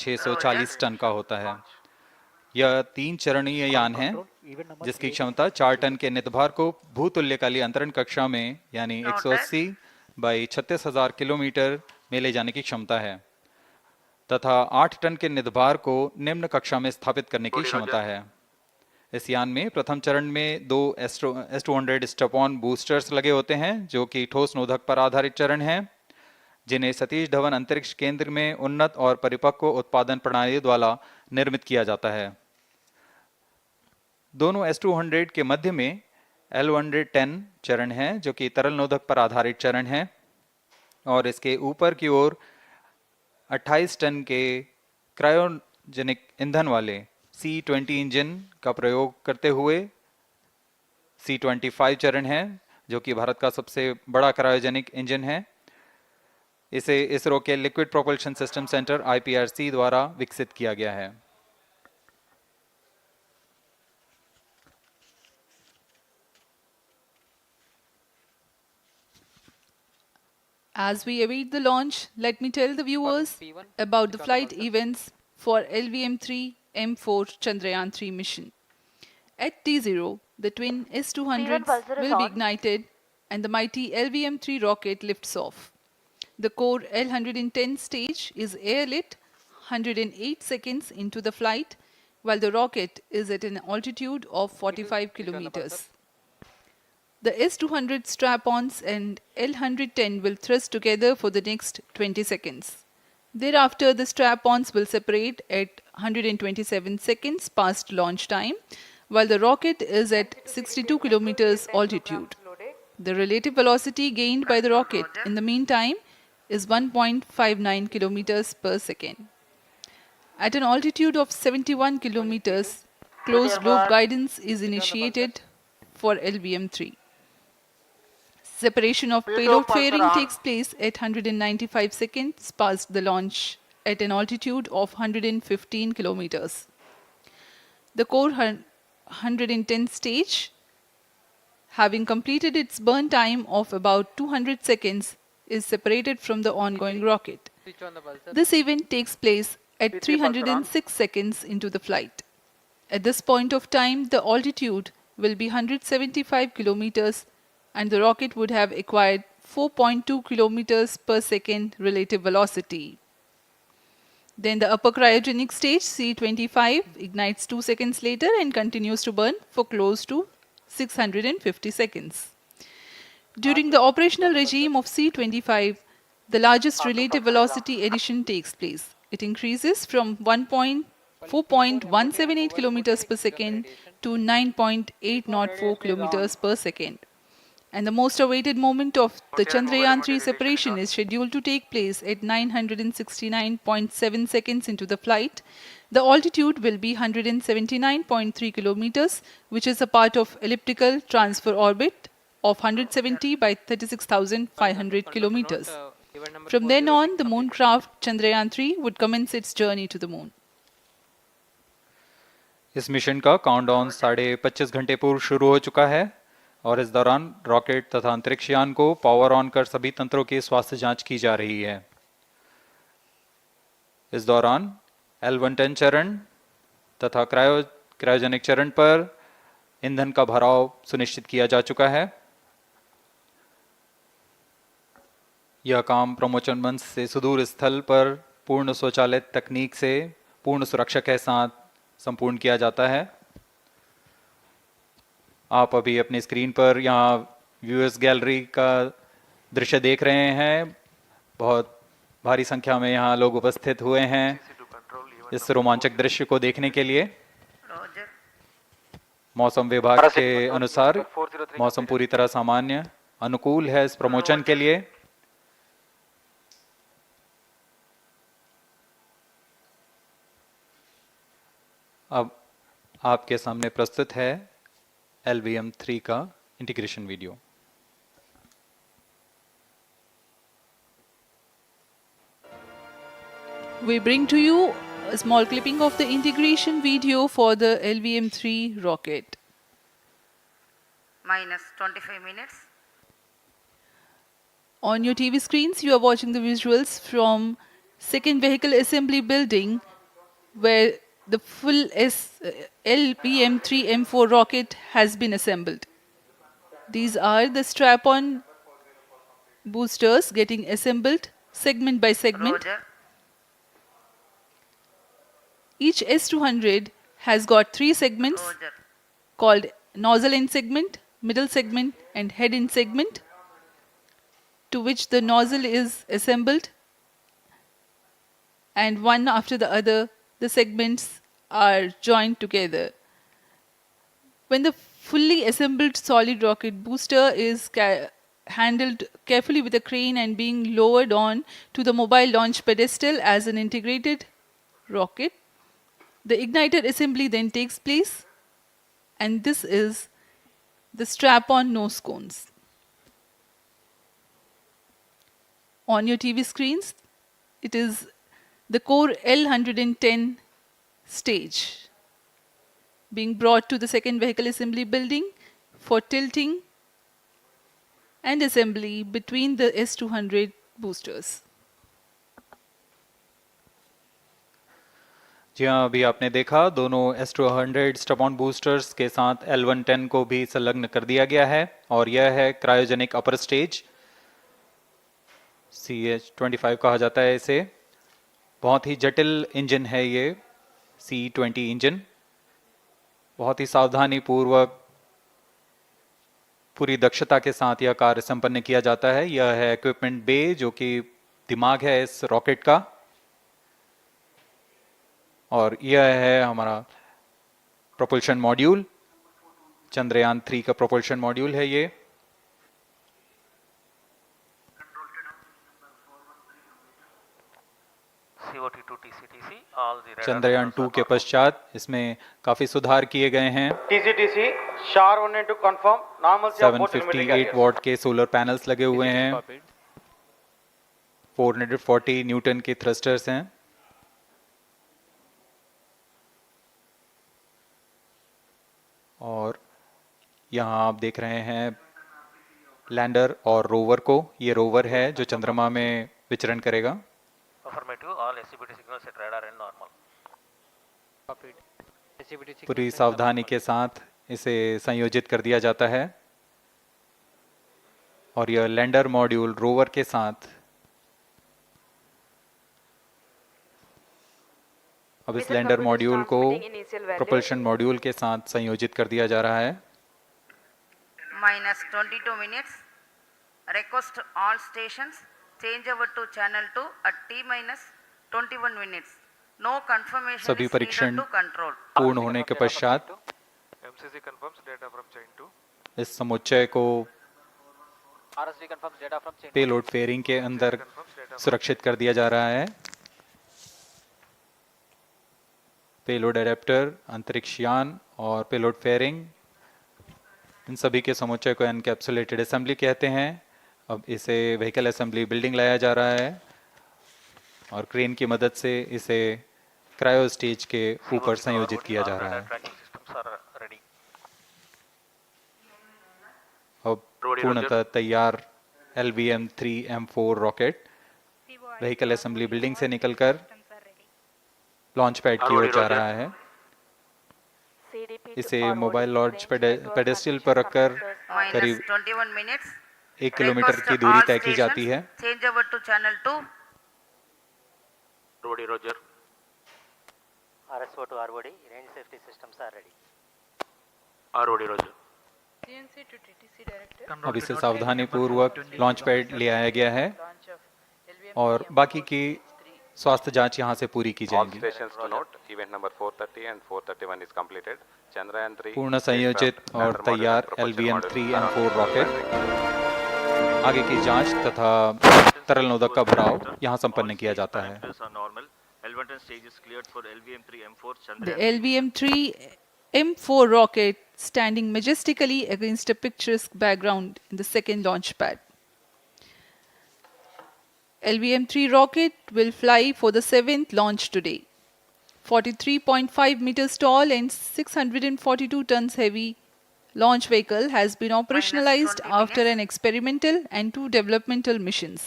640 ton का होता है। यह 3 चरणीय यान है जिसकी क्षमता 4 टन के नितभार को भूतुल्यकालीय अंतरण कक्षा में यानी 180 बाई 36,000 किलोमीटर में ले जाने की क्षमता है तथा 8 टन के नितभार को निम्न कक्षा में स्थापित करने की क्षमता है। इस यान में प्रथम चरण में 2 S-200 स्टेप-ऑन बूस्टर्स लगे होते हैं जो कि ठोस नोदक पर आधारित चरण हैं, जिन्हें सतीश धवन अंतरिक्ष केंद्र में उन्नत और परिपक्व उत्पादन प्रणाली द्वारा निर्मित किया जाता है। दोनों S-200 के मध्य में L-110 चरण है जो कि तरल नोदक पर आधारित चरण है और इसके ऊपर की ओर 28 टन के क्रायोजेनिक ईंधन वाले C-20 इंजन का प्रयोग करते हुए C-25 चरण है जो कि भारत का सबसे बड़ा क्रायोजेनिक इंजन है। इसे इसरो के liquid propulsion system centre IPRC द्वारा विकसित किया गया है। As we await the launch, let me tell the viewers about the flight events for LVM3-M4 Chandrayaan-3 mission. At T0, the twin S-200s will be ignited and the mighty LVM-3 rocket lifts off. The core L-110 stage is airlit 108 seconds into the flight, while the rocket is at an altitude of 45 kilometers. The S-200 strap-ons and L-110 will thrust together for the next 20 seconds. Thereafter, the strap-ons will separate at 127 seconds past launch time, while the rocket is at 62 kilometers altitude. The relative velocity gained by the rocket in the meantime is 1.59 kilometers per second. At an altitude of 71 kilometers, closed-loop guidance is initiated for LVM-3. Separation of payload fairing takes place at 195 seconds past the launch at an altitude of 115 kilometers. The core 110 stage, having completed its burn time of about 200 seconds, is separated from the ongoing rocket. This event takes place at 306 seconds into the flight. At this point of time, the altitude will be 175 kilometers and the rocket would have acquired 4.2 kilometers per second relative velocity. Then the upper cryogenic stage C-25 ignites 2 seconds later and continues to burn for close to 650 seconds. During the operational regime of C-25, the largest relative velocity addition takes place. It increases from 4.178 kilometers per second to 9.804 kilometers per second. And the most awaited moment of the Chandrayaan-3 separation is scheduled to take place at 969.7 seconds into the flight. The altitude will be 179.3 kilometers, which is a part of elliptical transfer orbit of 170 by 36,500 kilometers. From then on, the moon craft Chandrayaan-3 would commence its journey to the moon. इस mission का countdown 25.5 घंटे पूर्व शुरू हो चुका है और इस दौरान रॉकेट तथा अंतरिक्ष यान को पावर ऑन कर सभी तंत्रों की स्वास्थ्य जांच की जा रही है। इस दौरान L-110 चरण तथा क्रायोजेनिक चरण पर ईंधन का भराव सुनिश्चित किया जा चुका है। यह काम प्रमोचन मंच से सुदूर स्थल पर पूर्ण स्वचालित तकनीक से पूर्ण सुरक्षा के साथ संपूर्ण किया जाता है। आप अभी अपनी स्क्रीन पर यहाँ व्यूअर्स गैलरी का दृश्य देख रहे हैं। बहुत भारी संख्या में यहाँ लोग उपस्थित हुए हैं इस रोमांचक दृश्य को देखने के लिए। मौसम विभाग के अनुसार मौसम पूरी तरह सामान्य अनुकूल है इस प्रमोशन के लिए। अब आपके सामने प्रस्तुत है LVM3 का integration video. We bring to you a small clipping of the integration video for the LVM3 rocket. Minus 25 minutes. On your TV screens, you are watching the visuals from second vehicle assembly building where the full LVM3-M4 rocket has been assembled. These are the strap-on boosters getting assembled segment by segment. Roger. Each S200 has got 3 segments Roger. called nozzle end segment, middle segment and head end segment, to which the nozzle is assembled, and one after the other the segments are joined together. When the fully assembled solid rocket booster is handled carefully with a crane and being lowered on to the mobile launch pedestal as an integrated rocket, the igniter assembly then takes place, and this is the strap-on nose cones. On your TV screens, it is the core L110 stage being brought to the second vehicle assembly building for tilting and assembly between the S200 boosters. जी हाँ, अभी आपने देखा दोनों S200 स्टप-ऑन boosters के साथ L110 को भी संलग्न कर दिया गया है और यह है क्रायोजेनिक अपर स्टेज, CH25 कहा जाता है इसे। बहुत ही जटिल इंजन है ये C20 इंजन। बहुत ही सावधानी पूर्वक पूरी दक्षता के साथ यह कार्य संपन्न किया जाता है। यह है इक्विपमेंट बे, जो कि दिमाग है इस रॉकेट का, और यह है हमारा प्रोपल्शन मॉड्यूल, चंद्रयान 3 का प्रोपल्शन मॉड्यूल है ये। चंद्रयान 2 के पश्चात इसमें काफी सुधार किए गए हैं। TCTC SHAR 1 to confirm normalcy of both 758 what के सोलर पैनल्स लगे हुए हैं, 440 न्यूटन के थ्रस्टर्स हैं, और यहाँ आप देख रहे हैं लैंडर और रोवर को। ये रोवर है जो चंद्रमा में विचरण करेगा। पूरी सावधानी के साथ इसे संयोजित कर दिया जाता है, और यह लैंडर मॉड्यूल रोवर के साथ अब इस लैंडर मॉड्यूल को प्रोपल्शन मॉड्यूल के साथ संयोजित कर दिया जा रहा है। -22 minutes. Request all stations change over to channel 2 at T-21 minutes. No confirmation सभी is needed परीक्षण to control. पूर्ण होने के पश्चात MCC confirms data from chain 2. इस समुच्चय को RSD confirms data from chain. Payload fairing के अंदर सुरक्षित कर दिया जा रहा है। पेलोड एडेप्टर, अंतरिक्ष यान और पेलोड फेयरिंग, इन सभी के समुच्चय को एनकैप्सुलेटेड असेंबली कहते हैं। अब इसे व्हीकल असेंबली बिल्डिंग लाया जा रहा है और क्रेन की मदद से इसे क्रायो स्टेज के ऊपर संयोजित किया जा रहा है। अब पूर्णतः तैयार LVM3-M4 rocket vehicle assembly building से निकलकर लॉन्च पैड की ओर जा रहा है। इसे मोबाइल लॉन्च पेडेस्टल पर रखकर करीब -21 minutes. 1 किलोमीटर Request की दूरी all तय की जाती है। stations change over to channel 2. Roger. RSO to ROD, range safety systems are ready. Roger. अब इसे सावधानी पूर्वक लॉन्च पैड ले आया गया है और बाकी की स्वास्थ्य जांच यहां से पूरी की All जाएंगी। stations to note, event number 430 and 431 is completed. Chandrayaan 3 पूर्ण संयोजित और तैयार LVM3-M4 रॉकेट आगे की जांच तथा तरल नोदक का भराव यहां संपन्न किया जाता है। The LVM3-M4 rocket standing majestically against a picturesque background in the second launch pad. LVM3 rocket will fly for the 7th launch today. 43.5 meters tall and 642 tons heavy launch vehicle has been operationalized -20 after an experimental and 2 developmental missions.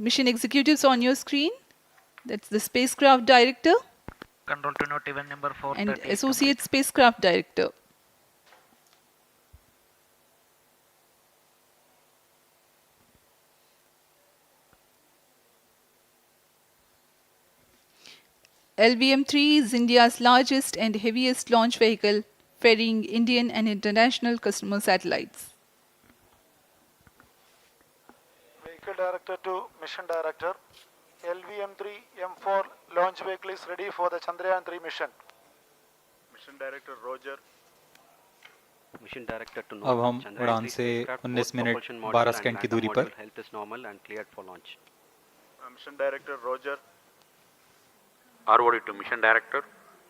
Mission executives on your screen. That's the spacecraft director Control to note event number 430 and is associate complete. spacecraft director. LVM-3 is India's largest and heaviest launch vehicle, ferrying Indian and international customer satellites. Vehicle Director to Mission Director. LVM3-M4 launch vehicle is ready for the Chandrayaan-3 mission. Mission Director Roger. Mission Director to अब हम Chandrayaan-3 उड़ान से spacecraft, 19 both minute propulsion module 12 and second की LiDAR दूरी module पर health is normal and cleared for launch. Mission Director Roger. ROD to Mission Director.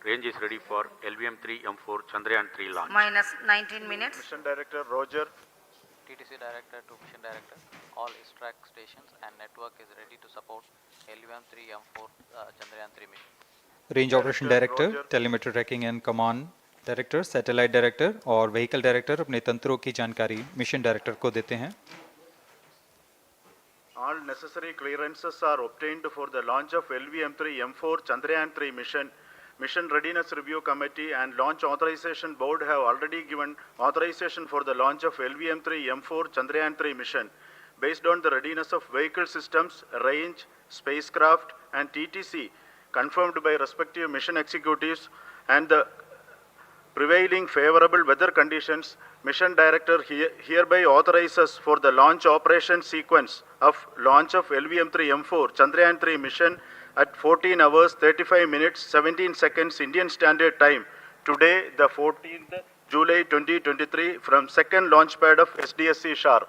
Range is ready for LVM3-M4 Chandrayaan-3 launch. minus 19 minutes. Mission Director Roger. TTC Director to Mission Director. All track stations and network is ready to support LVM3-M4 Chandrayaan-3 mission. Range operation director, telemetry tracking and command director, satellite director और vehicle director अपने तंत्रों की जानकारी mission director को देते हैं. All necessary clearances are obtained for the launch of LVM3-M4 Chandrayaan-3 mission. Mission Readiness Review Committee and Launch Authorization Board have already given authorization for the launch of LVM3-M4 Chandrayaan-3 mission. Based on the readiness of vehicle systems, range, spacecraft and TTC confirmed by respective mission executives and the prevailing favorable weather conditions, Mission Director hereby authorizes for the launch operation sequence of launch of LVM3-M4 Chandrayaan-3 mission at 14 hours 35 minutes 17 seconds Indian Standard Time today, the 14th July 2023 from second launch pad of SDSC Shar.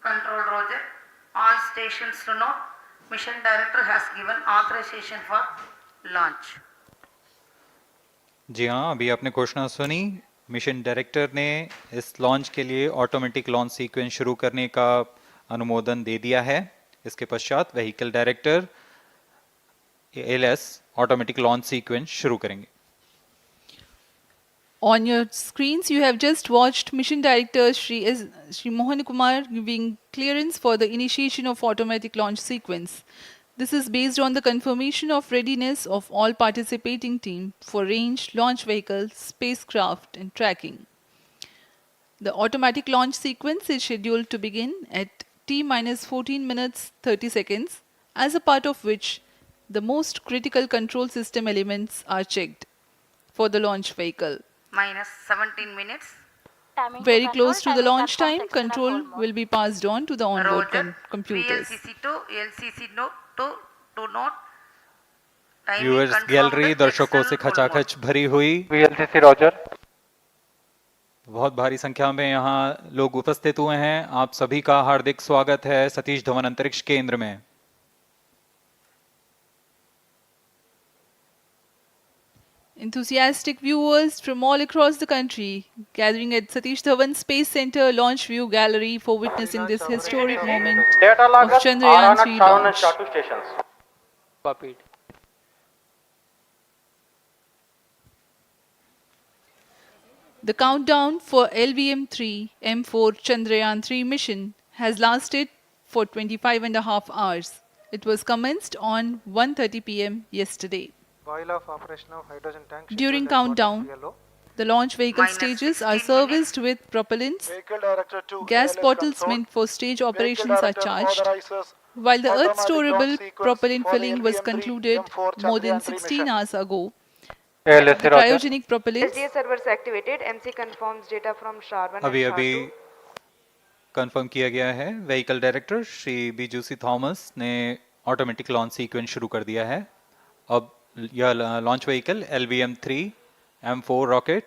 Control Roger. All stations to know, Mission Director has given authorization for launch. जी हाँ, अभी आपने घोषणा सुनी. Mission director ने इस launch के लिए automatic launch sequence शुरू करने का अनुमोदन दे दिया है. इसके पश्चात vehicle director LS automatic launch sequence शुरू करेंगे. On your screens, you have just watched Mission Director Shri Mohan Kumar giving clearance for the initiation of automatic launch sequence. This is based on the confirmation of readiness of all participating team for range, launch vehicles, spacecraft and tracking. The automatic launch sequence is scheduled to begin at T-14 minutes 30 seconds, as a part of which the most critical control system elements are checked for the launch vehicle. Minus 17 minutes. Very close to the launch time, control will be passed on to the onboard Roger. computers. VLCC to LCC to note. Timing viewers confirmed gallery with दर्शकों external से full खचाखच भरी हुई. VLCC Roger. बहुत भारी संख्या में यहाँ लोग उपस्थित हुए हैं. आप सभी का हार्दिक स्वागत है सतीश धवन अंतरिक्ष केंद्र में. Enthusiastic viewers from all across the country gathering at Satish Dhawan Space Center Launch View Gallery for witnessing this historic moment Data of loggers are on at Chandrayaan-3 Sharon and launch. Shatu stations. Copied. The countdown for LVM3-M4 Chandrayaan-3 mission has lasted for 25.5 hours. It was commenced on 1:30 p.m. yesterday. While of operation of hydrogen tank. During scheduled at countdown, yellow. the launch vehicle Minus stages 16 are minutes. serviced with propellants. Vehicle Director to Gas ALS bottles console. meant for stage Vehicle operations are Director charged, authorizes while the automatic Earth-storable launch sequence propellant for the filling was LVM3 concluded M4 more than Chandrayaan-3 16 mission. hours ago. ALS The Roger. cryogenic propellants SDA servers activated. MC confirms data from SHAR1 अभी and अभी SHAR2. Confirm किया गया है. Vehicle director Shri बीजूसी Thomas ने automatic launch sequence शुरू कर दिया है. अब यह launch vehicle LVM3-M4 rocket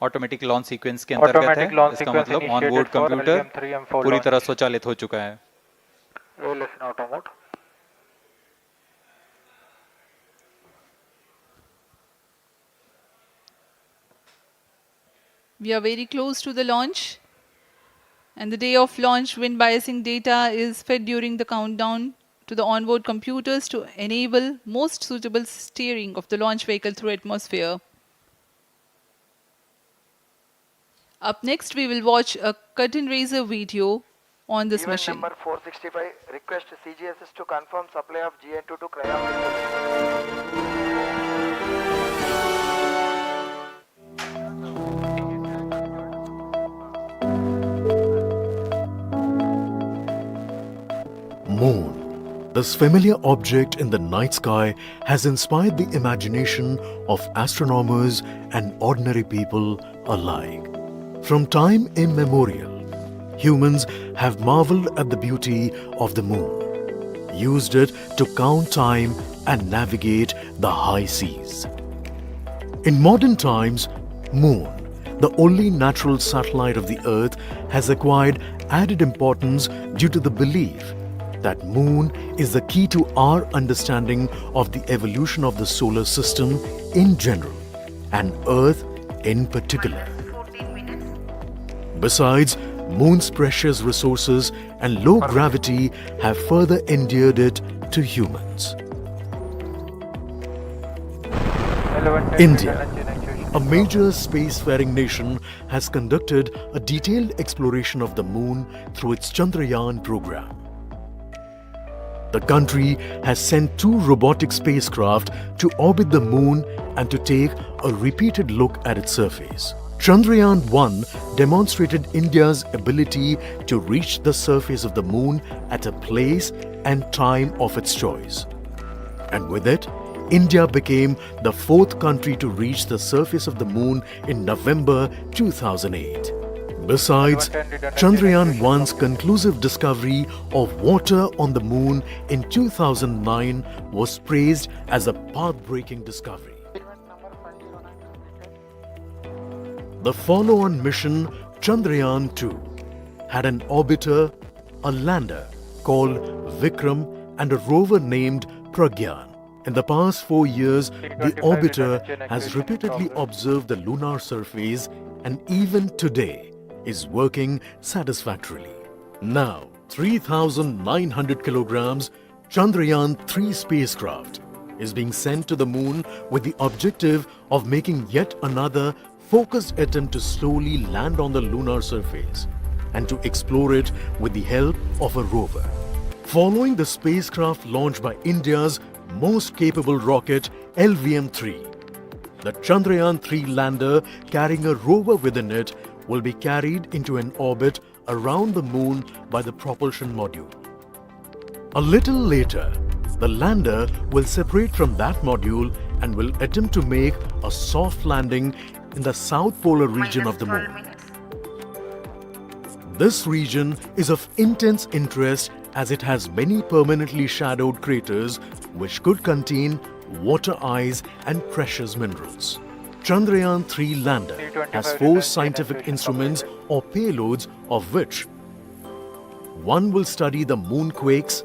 automatic launch sequence के अंतर्गत है. Automatic launch इसका sequence मतलब initiated onboard for computer LVM3-M4 पूरी launch. तरह स्वचालित हो चुका है. ALS in auto mode. We are very close to the launch, and the day of launch wind biasing data is fed during the countdown to the onboard computers to enable most suitable steering of the launch vehicle through atmosphere. Up next, we will watch a curtain raiser video on this Event mission. number 465, request CGSS to confirm supply of GN2 to cryogenic. Moon. This familiar object in the night sky has inspired the imagination of astronomers and ordinary people alike. From time immemorial, humans have marveled at the beauty of the moon, used it to count time and navigate the high seas. In modern times, Moon, the only natural satellite of the Earth, has acquired added importance due to the belief that Moon is the key to our understanding of the evolution of the solar system in general and Earth in particular. Besides, Moon's precious resources and low gravity have further endeared it to humans. India, a major spacefaring nation, has conducted a detailed exploration of the Moon through its Chandrayaan program. The country has sent 2 robotic spacecraft to orbit the Moon and to take a repeated look at its surface. Chandrayaan-1 demonstrated India's ability to reach the surface of the Moon at a place and time of its choice. And with it, India became the 4th country to reach the surface of the Moon in November 2008. Besides, Chandrayaan-1's conclusive discovery of water on the Moon in 2009 was praised as a path-breaking discovery. The follow-on mission, Chandrayaan-2, had an orbiter, a lander called Vikram, and a rover named Pragyan. In the past 4 years, the orbiter has repeatedly observed the lunar surface and even today is working satisfactorily. Now, 3,900 kilograms Chandrayaan-3 spacecraft is being sent to the Moon with the objective of making yet another focused attempt to slowly land on the lunar surface and to explore it with the help of a rover. Following the spacecraft launched by India's most capable rocket, LVM3, the Chandrayaan-3 lander carrying a rover within it will be carried into an orbit around the Moon by the propulsion module. A little later, the lander will separate from that module and will attempt to make a soft landing in the south polar region of the Moon. This region is of intense interest as it has many permanently shadowed craters which could contain water ice and precious minerals. Chandrayaan-3 lander has 4 scientific instruments or payloads, of which one will study the moonquakes,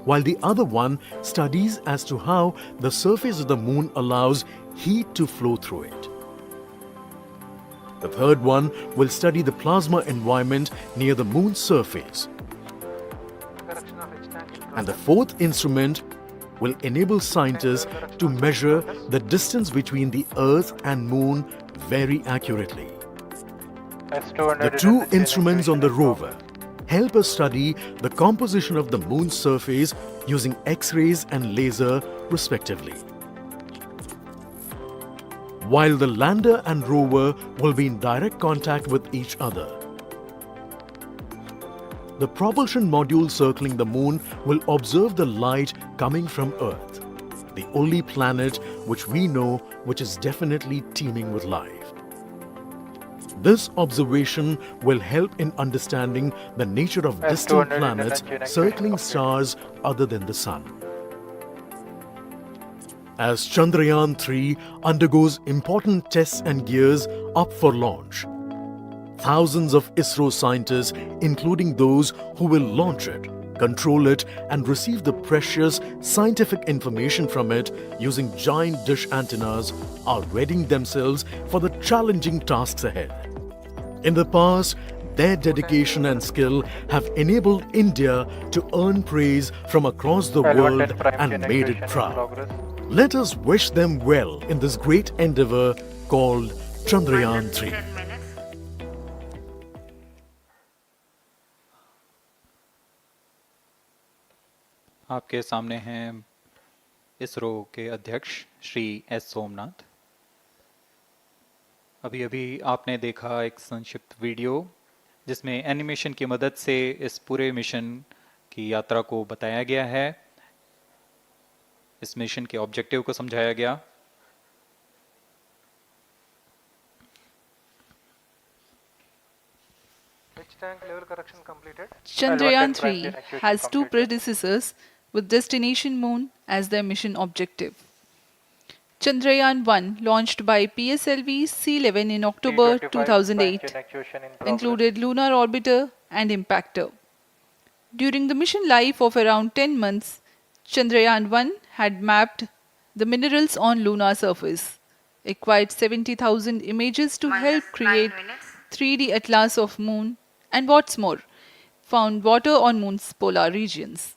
while the other one studies as to how the surface of the Moon allows heat to flow through it. The third one will study the plasma environment near the Moon's surface. And the 4th instrument will enable scientists to measure the distance between the Earth and Moon very accurately. The 2 instruments on the rover help us study the composition of the Moon's surface using X-rays and laser respectively. While the lander and rover will be in direct contact with each other. The propulsion module circling the Moon will observe the light coming from Earth, the only planet which we know which is definitely teeming with life. This observation will help in understanding the nature of distant planets circling stars other than the Sun. As Chandrayaan-3 undergoes important tests and gears up for launch, thousands of ISRO scientists, including those who will launch it, control it and receive the precious scientific information from it using giant dish antennas, are readying themselves for the challenging tasks ahead. In the past, their dedication and skill have enabled India to earn praise from across the world and made it proud. Let us wish them well in this great endeavor called Chandrayaan-3. आपके सामने हैं इसरो के अध्यक्ष Shri S Somnath. अभी अभी आपने देखा एक संक्षिप्त वीडियो जिसमें एनिमेशन की मदद से इस पूरे मिशन की यात्रा को बताया गया है, इस मिशन के ऑब्जेक्टिव को समझाया गया। Which tank level correction completed? Chandrayaan-3 has two predecessors with destination Moon as their mission objective. Chandrayaan-1, launched by PSLV C-11 in October 2008, included lunar orbiter and impactor. During the mission life of around 10 months, Chandrayaan-1 had mapped the minerals on lunar surface, acquired 70,000 images to help create 3D atlas of Moon, and what's more, found water on Moon's polar regions.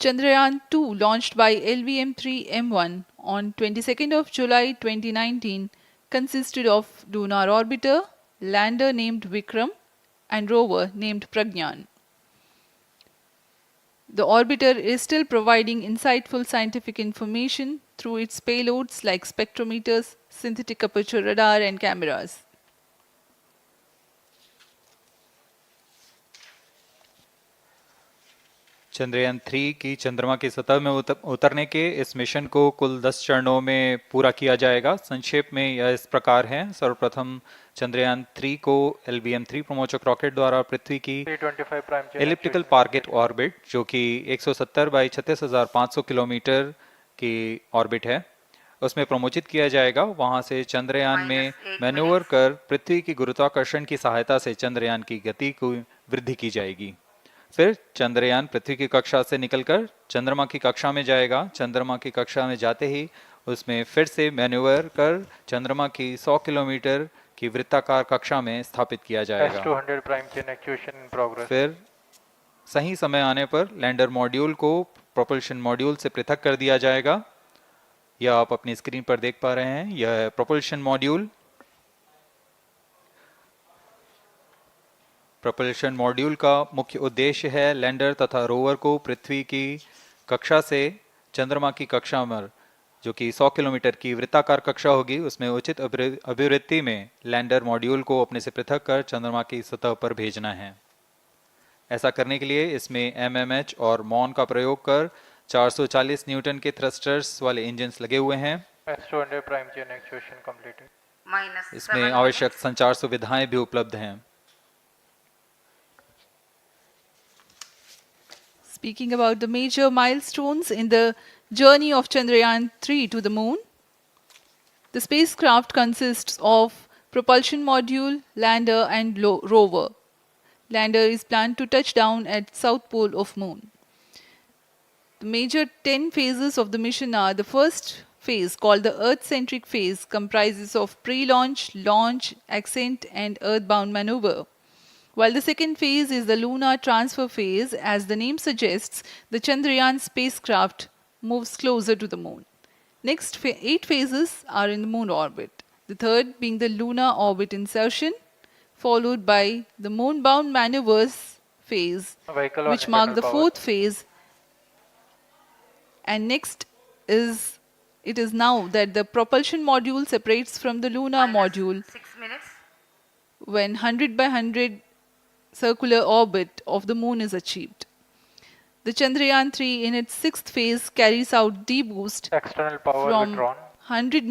Chandrayaan-2, launched by LVM3-M1 on 22nd of July 2019, consisted of lunar orbiter, lander named Vikram, and rover named Pragyan. The orbiter is still providing insightful scientific information through its payloads like spectrometers, synthetic aperture radar, and cameras. Chandrayaan 3 की चंद्रमा की सतह में उतरने के इस mission को कुल 10 चरणों में पूरा किया जाएगा। संक्षेप में यह इस प्रकार है। सर्वप्रथम चंद्रयान 3 को LVM3 प्रमोचक रॉकेट द्वारा पृथ्वी की एलिप्टिकल टारगेट ऑर्बिट, जो कि 170 बाई 36,500 किलोमीटर की ऑर्बिट है, उसमें प्रमोचित किया जाएगा। वहां से चंद्रयान में मैन्यूवर कर पृथ्वी की गुरुत्वाकर्षण की सहायता से चंद्रयान की गति को वृद्धि की जाएगी। फिर चंद्रयान पृथ्वी की कक्षा से निकलकर चंद्रमा की कक्षा में जाएगा। चंद्रमा की कक्षा में जाते ही उसमें फिर से मैन्यूवर कर चंद्रमा की 100 किलोमीटर की वृत्ताकार कक्षा में स्थापित किया जाएगा। फिर सही समय आने पर लैंडर मॉड्यूल को प्रोपल्शन मॉड्यूल से पृथक कर दिया जाएगा। यह आप अपनी स्क्रीन पर देख पा रहे हैं, यह प्रोपल्शन मॉड्यूल। प्रोपल्शन मॉड्यूल का मुख्य उद्देश्य है लैंडर तथा रोवर को पृथ्वी की कक्षा से चंद्रमा की कक्षा में, जो कि 100 किलोमीटर की वृत्ताकार कक्षा होगी, उसमें उचित अभिवृत्ति में लैंडर मॉड्यूल को अपने से पृथक कर चंद्रमा की सतह पर भेजना है। ऐसा करने के लिए इसमें MMH और मॉन का प्रयोग कर 440 न्यूटन के थ्रस्टर्स वाले इंजन्स लगे हुए हैं। इसमें आवश्यक संचार सुविधाएं भी उपलब्ध हैं। Speaking about the major milestones in the journey of Chandrayaan-3 to the Moon, the spacecraft consists of propulsion module, lander, and rover. Lander is planned to touch down at south pole of Moon. The major 10 phases of the mission are: the first phase, called the Earth-centric phase, comprises of pre-launch, launch, ascent, and earthbound maneuver. While the second phase is the lunar transfer phase, as the name suggests, the Chandrayaan spacecraft moves closer to the Moon. Next 8 phases are in the Moon orbit, the third being the lunar orbit insertion, followed by the moon-bound maneuvers phase, which mark the fourth phase. And next it is now that the propulsion module separates from the lunar module when 100 by 100 circular orbit of the Moon is achieved. The Chandrayaan-3 in its sixth phase carries out D-boost from 100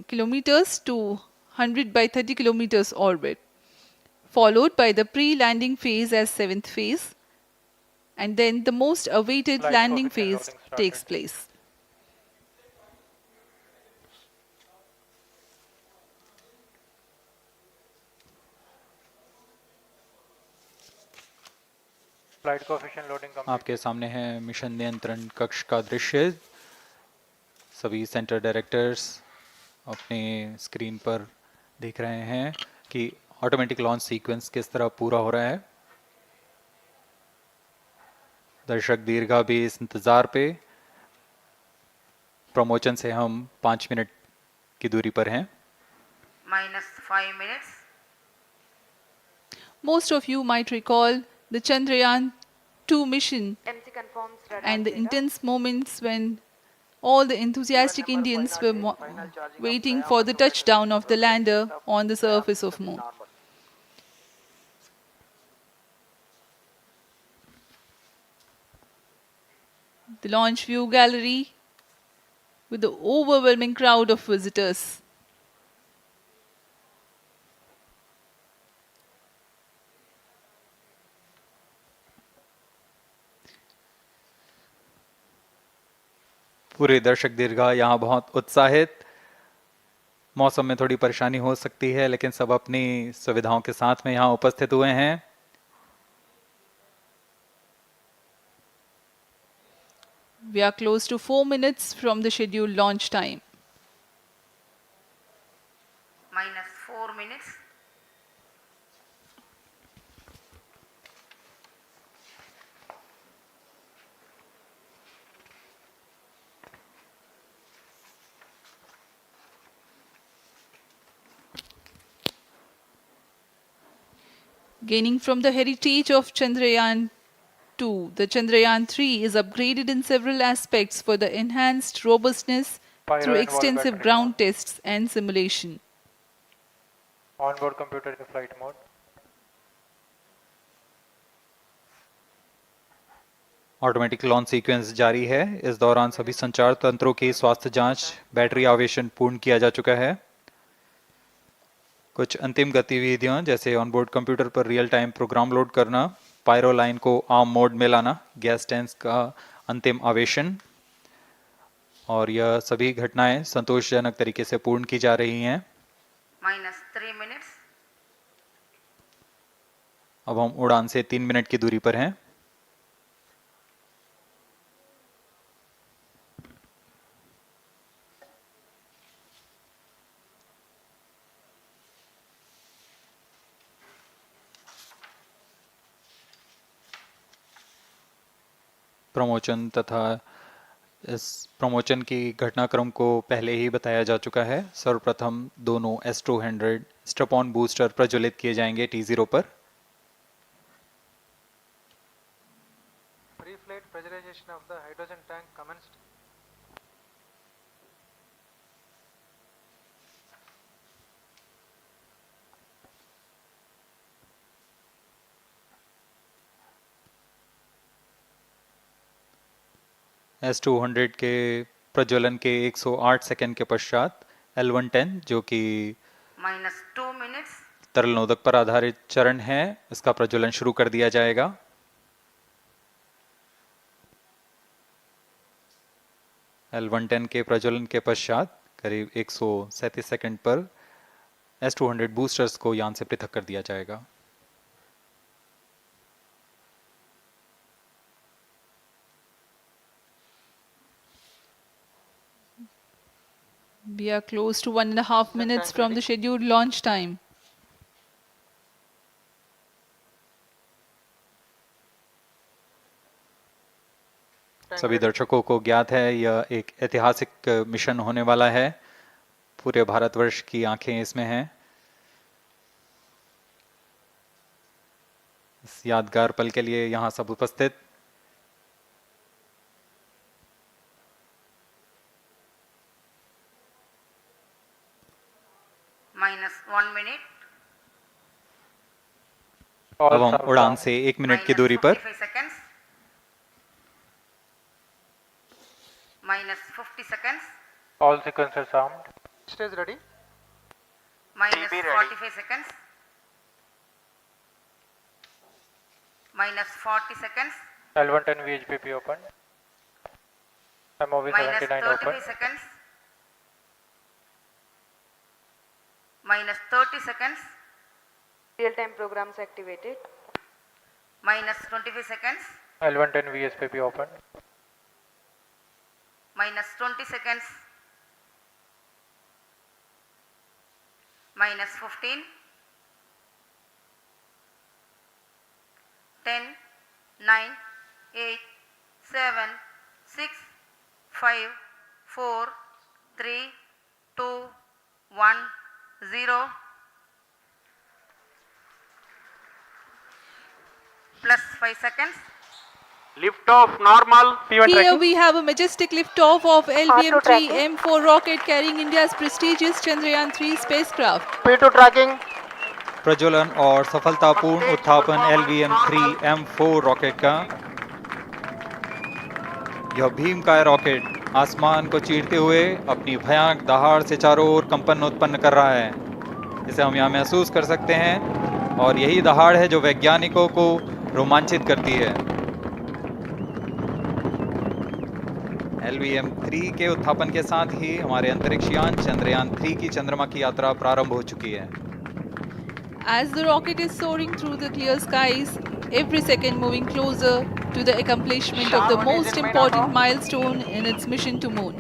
kilometers to 100 by 30 kilometers orbit, followed by the pre-landing phase as seventh phase, and then the most awaited landing phase takes place. आपके सामने है mission नियंत्रण कक्ष का दृश्य। सभी centre directors अपने screen पर देख रहे हैं कि ऑटोमेटिक लॉन्च सीक्वेंस किस तरह पूरा हो रहा है। दर्शक दीर्घा भी इस इंतजार पे। प्रमोशन से हम 5 मिनट की दूरी पर हैं। -5 minutes. Most of you might recall the Chandrayaan 2 mission MC confirms radar and the data. intense moments when all the enthusiastic Number Indians were 508, final charging of waiting Triumph for the 2 has touchdown of the broken lander state of on the Triumph surface of system is Moon. normal. The launch view gallery with the overwhelming crowd of visitors. पूरे दर्शक दीर्घा यहाँ बहुत उत्साहित। मौसम में थोड़ी परेशानी हो सकती है, लेकिन सब अपनी सुविधाओं के साथ में यहाँ उपस्थित हुए हैं। We are close to 4 minutes from the scheduled launch time. minus 4 minutes. Gaining from the heritage of Chandrayaan-2, the Chandrayaan-3 is upgraded in several aspects for the enhanced robustness through extensive ground tests and simulation. Onboard computer in flight mode. Automatic launch sequence जारी है। इस दौरान सभी संचार तंत्रों की स्वास्थ्य जांच, बैटरी आवेशन पूर्ण किया जा चुका है। कुछ अंतिम गतिविधियां जैसे ऑनबोर्ड कंप्यूटर पर रियल टाइम प्रोग्राम लोड करना, पायरो लाइन को आर्म मोड में लाना, गैस टैंक्स का अंतिम आवेशन, और यह सभी घटनाएं संतोषजनक तरीके से पूर्ण की जा रही हैं। minus 3 minutes. अब हम उड़ान से 3 मिनट की दूरी पर हैं। प्रमोशन तथा इस प्रमोशन की घटनाक्रम को पहले ही बताया जा चुका है। सर्वप्रथम दोनों S200 स्ट्रप-ऑन बूस्टर प्रज्वलित किए जाएंगे T0 पर। Pre-flight pressurization of the hydrogen tank commenced. S200 के प्रज्वलन के 108 सेकंड के पश्चात L110 जो कि minus 2 minutes. तरल नोदक पर आधारित चरण है, इसका प्रज्वलन शुरू कर दिया जाएगा। L110 के प्रज्वलन के पश्चात करीब 137 सेकंड पर S200 बूस्टर्स को यान से पृथक कर दिया जाएगा। We are close to 1.5 minutes from the scheduled launch time. सभी दर्शकों को ज्ञात है यह एक ऐतिहासिक मिशन होने वाला है। पूरे भारतवर्ष की आंखें इसमें हैं। इस यादगार पल के लिए यहाँ सब उपस्थित। minus 1 minute. अब हम उड़ान से 1 मिनट की दूरी पर। 45 seconds. minus 50 seconds. All sequences armed. Stage ready. minus TB ready. 45 seconds. minus 40 seconds. L110 VHPP open. MOV minus 79 35 open. seconds. minus 30 seconds. Real-time programs activated. minus 25 seconds. L110 VSPP open. minus 20 seconds. minus 15. 10, 9, 8, 7, 6, 5, 4, 3, 2, 1, 0. Plus 5 seconds. Lift off normal. Here we have a majestic liftoff of LVM3-M4 rocket carrying India's prestigious Chandrayaan-3 spacecraft. P2 tracking. प्रज्वलन और सफलतापूर्ण उत्थापन LVM3-M4 rocket का। यह भीमकाय rocket आसमान को चीरते हुए अपनी भयानक दहाड़ से चारों ओर कंपन उत्पन्न कर रहा है। इसे हम यहाँ महसूस कर सकते हैं और यही दहाड़ है जो वैज्ञानिकों को रोमांचित करती है। LVM3 के उत्थापन के साथ ही हमारे अंतरिक्ष यान चंद्रयान-3 की चंद्रमा की यात्रा प्रारंभ हो चुकी है। As the rocket is soaring through the clear skies, every second moving closer to the accomplishment of the most important milestone in its mission to moon.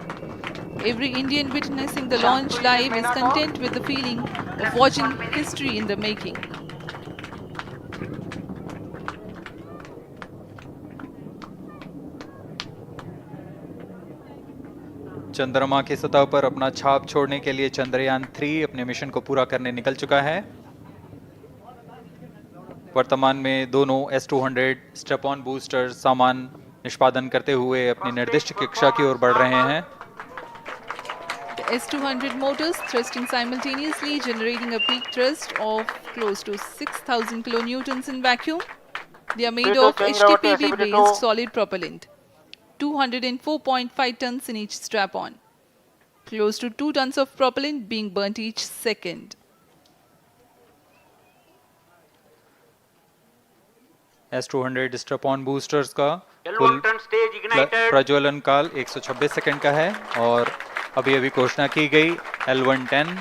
Every Indian witnessing the launch live is content with the feeling of watching history in the making. चंद्रमा की सतह पर अपना छाप छोड़ने के लिए चंद्रयान-3 अपने मिशन को पूरा करने निकल चुका है। वर्तमान में दोनों S-200 स्टेप ऑन बूस्टर सामान निष्पादन करते हुए अपनी निर्दिष्ट कक्षा की ओर बढ़ रहे हैं। The S-200 motors thrusting simultaneously, generating a peak thrust of close to 6,000 kilonewtons in vacuum. They are made of HTPB-based solid propellant, 204.5 tons in each strap-on. Close to 2 tons of propellant being burnt each second. S-200 step on boosters का कुल प्रज्वलन काल 126 second का है और अभी अभी घोषणा की गई L110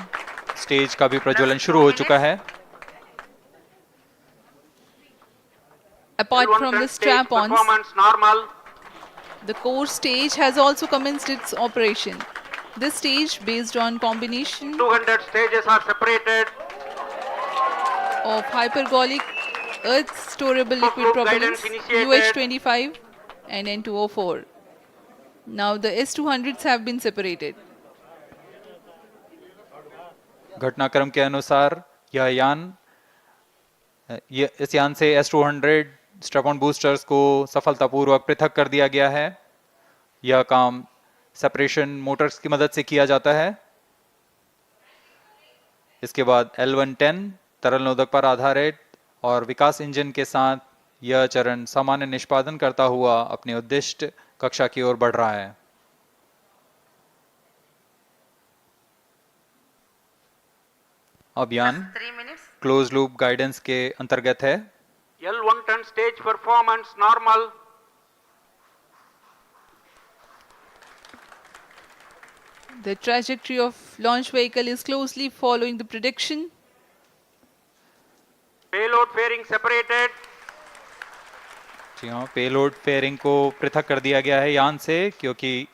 स्टेज का भी प्रज्वलन शुरू हो चुका है। Apart from the strap-ons, the core stage has also commenced its operation. This stage, based on combination 200 stages are separated. of hypergolic earth storable liquid propellants UH-25 and N2O4. Now the S-200s have been separated. घटनाक्रम के अनुसार इस यान से S-200 strap on boosters को सफलतापूर्वक पृथक कर दिया गया है। यह काम सेपरेशन मोटर्स की मदद से किया जाता है। इसके बाद L110 तरल नोदक पर आधारित और विकास इंजन के साथ यह चरण सामान्य निष्पादन करता हुआ अपनी उद्दिष्ट कक्षा की ओर बढ़ रहा है। अभियान क्लोज लूप गाइडेंस के अंतर्गत है। L110 stage performance normal. The trajectory of launch vehicle is closely following the prediction. Payload fairing separated. जी हाँ, पेलोड फेयरिंग को पृथक कर दिया गया है यान से, क्योंकि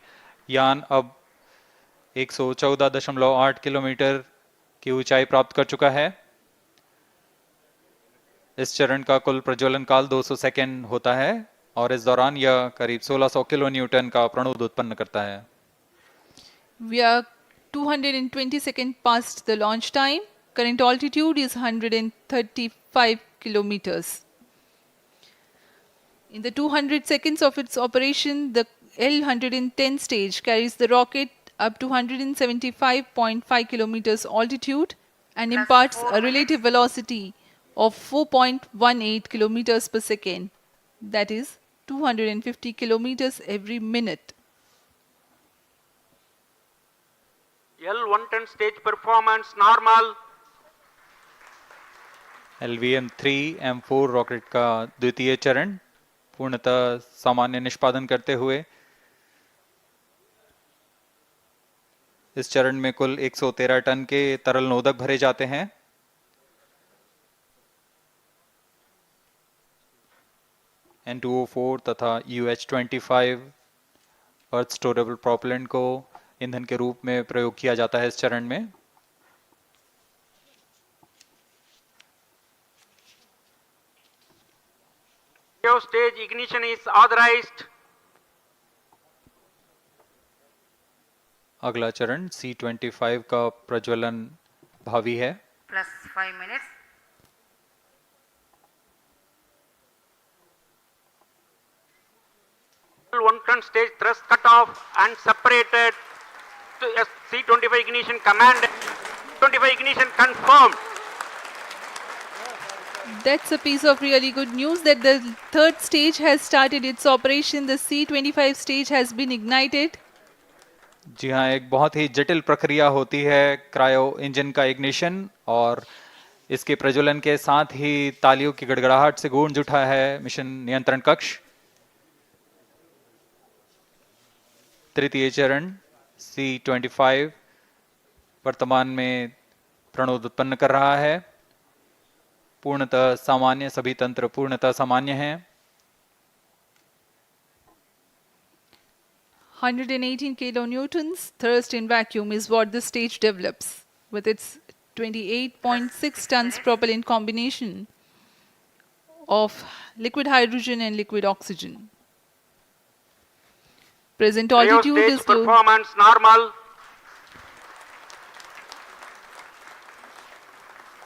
यान अब 114.8 किलोमीटर की ऊंचाई प्राप्त कर चुका है। इस चरण का कुल प्रज्वलन काल 200 सेकेंड होता है और इस दौरान यह करीब 1600 किलो न्यूटन का प्रणुद उत्पन्न करता है। We are 220 seconds past the launch time. Current altitude is 135 kilometers. In the 200 seconds of its operation, the L110 stage carries the rocket up to 175.5 kilometers altitude and imparts a relative velocity of 4.18 kilometers per second, that is 250 kilometers every minute. L110 stage performance normal. LVM3-M4 rocket का द्वितीय चरण पूर्णतः सामान्य निष्पादन करते हुए इस चरण में कुल 113 टन के तरल नोदक भरे जाते हैं। N2O4 तथा UH-25 अर्थ स्टोरेबल प्रोपेलेंट को ईंधन के रूप में प्रयोग किया जाता है इस चरण में। Stage ignition is authorized. अगला चरण C25 का प्रज्वलन भावी है। Plus 5 minutes. performance stage thrust cut off and separated to C25 ignition command. 25 ignition confirmed. That's a piece of really good news that the third stage has started its operation. The C25 stage has been ignited. जी हाँ, एक बहुत ही जटिल प्रक्रिया होती है cryo engine का ignition, और इसके प्रज्वलन के साथ ही तालियों की गड़गड़ाहट से गूंज उठा है मिशन नियंत्रण कक्ष। तृतीय चरण C25 वर्तमान में प्रणोद उत्पन्न कर रहा है। पूर्णतः सामान्य, सभी तंत्र पूर्णतः सामान्य हैं। 118 kilonewtons thrust in vacuum is what the stage develops with its 28.6 tons propellant combination of liquid hydrogen and liquid oxygen. Present altitude Cryo is stage performance normal.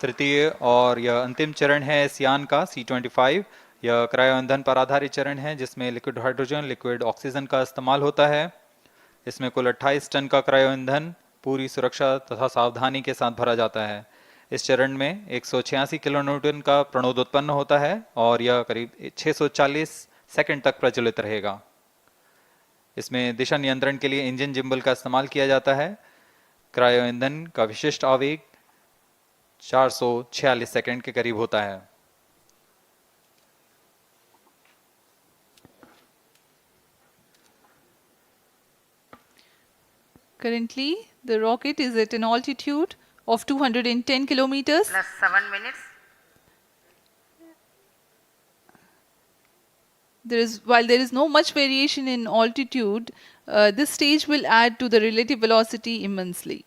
तृतीय और यह अंतिम चरण है इस यान का C25। यह क्रायो ईंधन पर आधारित चरण है जिसमें लिक्विड हाइड्रोजन, लिक्विड ऑक्सीजन का इस्तेमाल होता है। इसमें कुल 28 टन का क्रायो ईंधन पूरी सुरक्षा तथा सावधानी के साथ भरा जाता है। इस चरण में 186 किलोन्यूटन का प्रणोद उत्पन्न होता है और यह करीब 640 सेकंड तक प्रज्वलित रहेगा। इसमें दिशा नियंत्रण के लिए इंजन जिम्बल का इस्तेमाल किया जाता है। क्रायो ईंधन का विशिष्ट आवेग 446 सेकंड के करीब होता है। currently the rocket is at an altitude of 210 kilometers. Plus 7 minutes. While there is no much variation in altitude, this stage will add to the relative velocity immensely.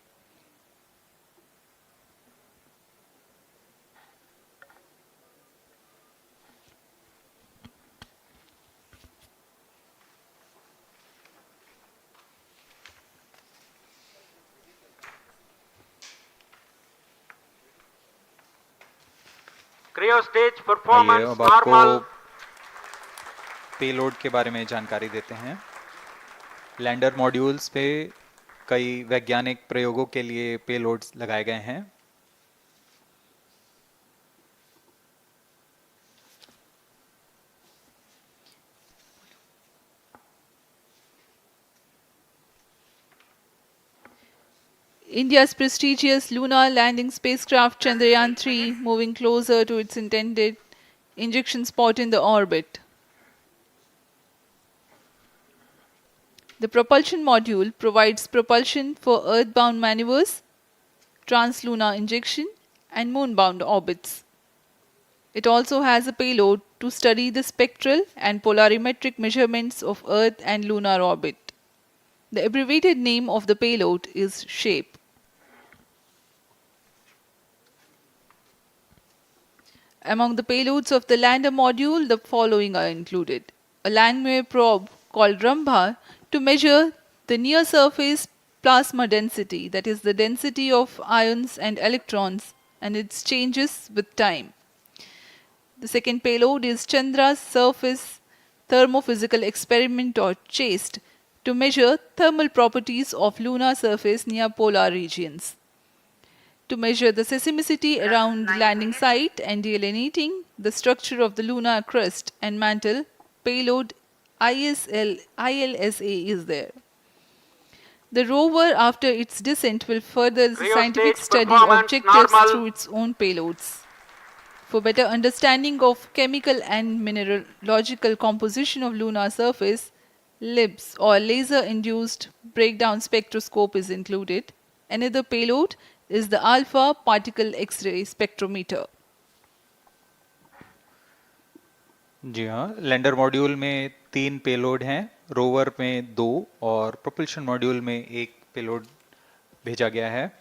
Cryo stage आइए performance अब आपको normal. Payload के बारे में जानकारी देते हैं। Lander modules पे कई वैज्ञानिक प्रयोगों के लिए पेलोड्स लगाए गए हैं। India's prestigious lunar landing spacecraft Chandrayaan-3 moving closer to its intended injection spot in the orbit. The propulsion module provides propulsion for earthbound maneuvers, translunar injection, and moonbound orbits. It also has a payload to study the spectral and polarimetric measurements of Earth and lunar orbit. The abbreviated name of the payload is SHAPE. Among the payloads of the lander module, the following are included. A Langmuir probe called Rambha to measure the near surface plasma density, that is the density of ions and electrons, and its changes with time. The second payload is Chandra's surface thermophysical experiment, or CHASTE, to measure thermal properties of lunar surface near polar regions. To measure the seismicity around the landing site and delineating the structure of the lunar crust and mantle, payload ILSA is there. The rover, after its descent, will further the scientific study objectives through its own payloads. For better understanding of chemical and mineralogical composition of lunar surface, LIBS, or laser-induced breakdown spectroscope, is included. Another payload is the alpha particle X-ray spectrometer. जी हाँ, lander module में 3 payload हैं, rover में 2 और propulsion module में 1 payload भेजा गया है।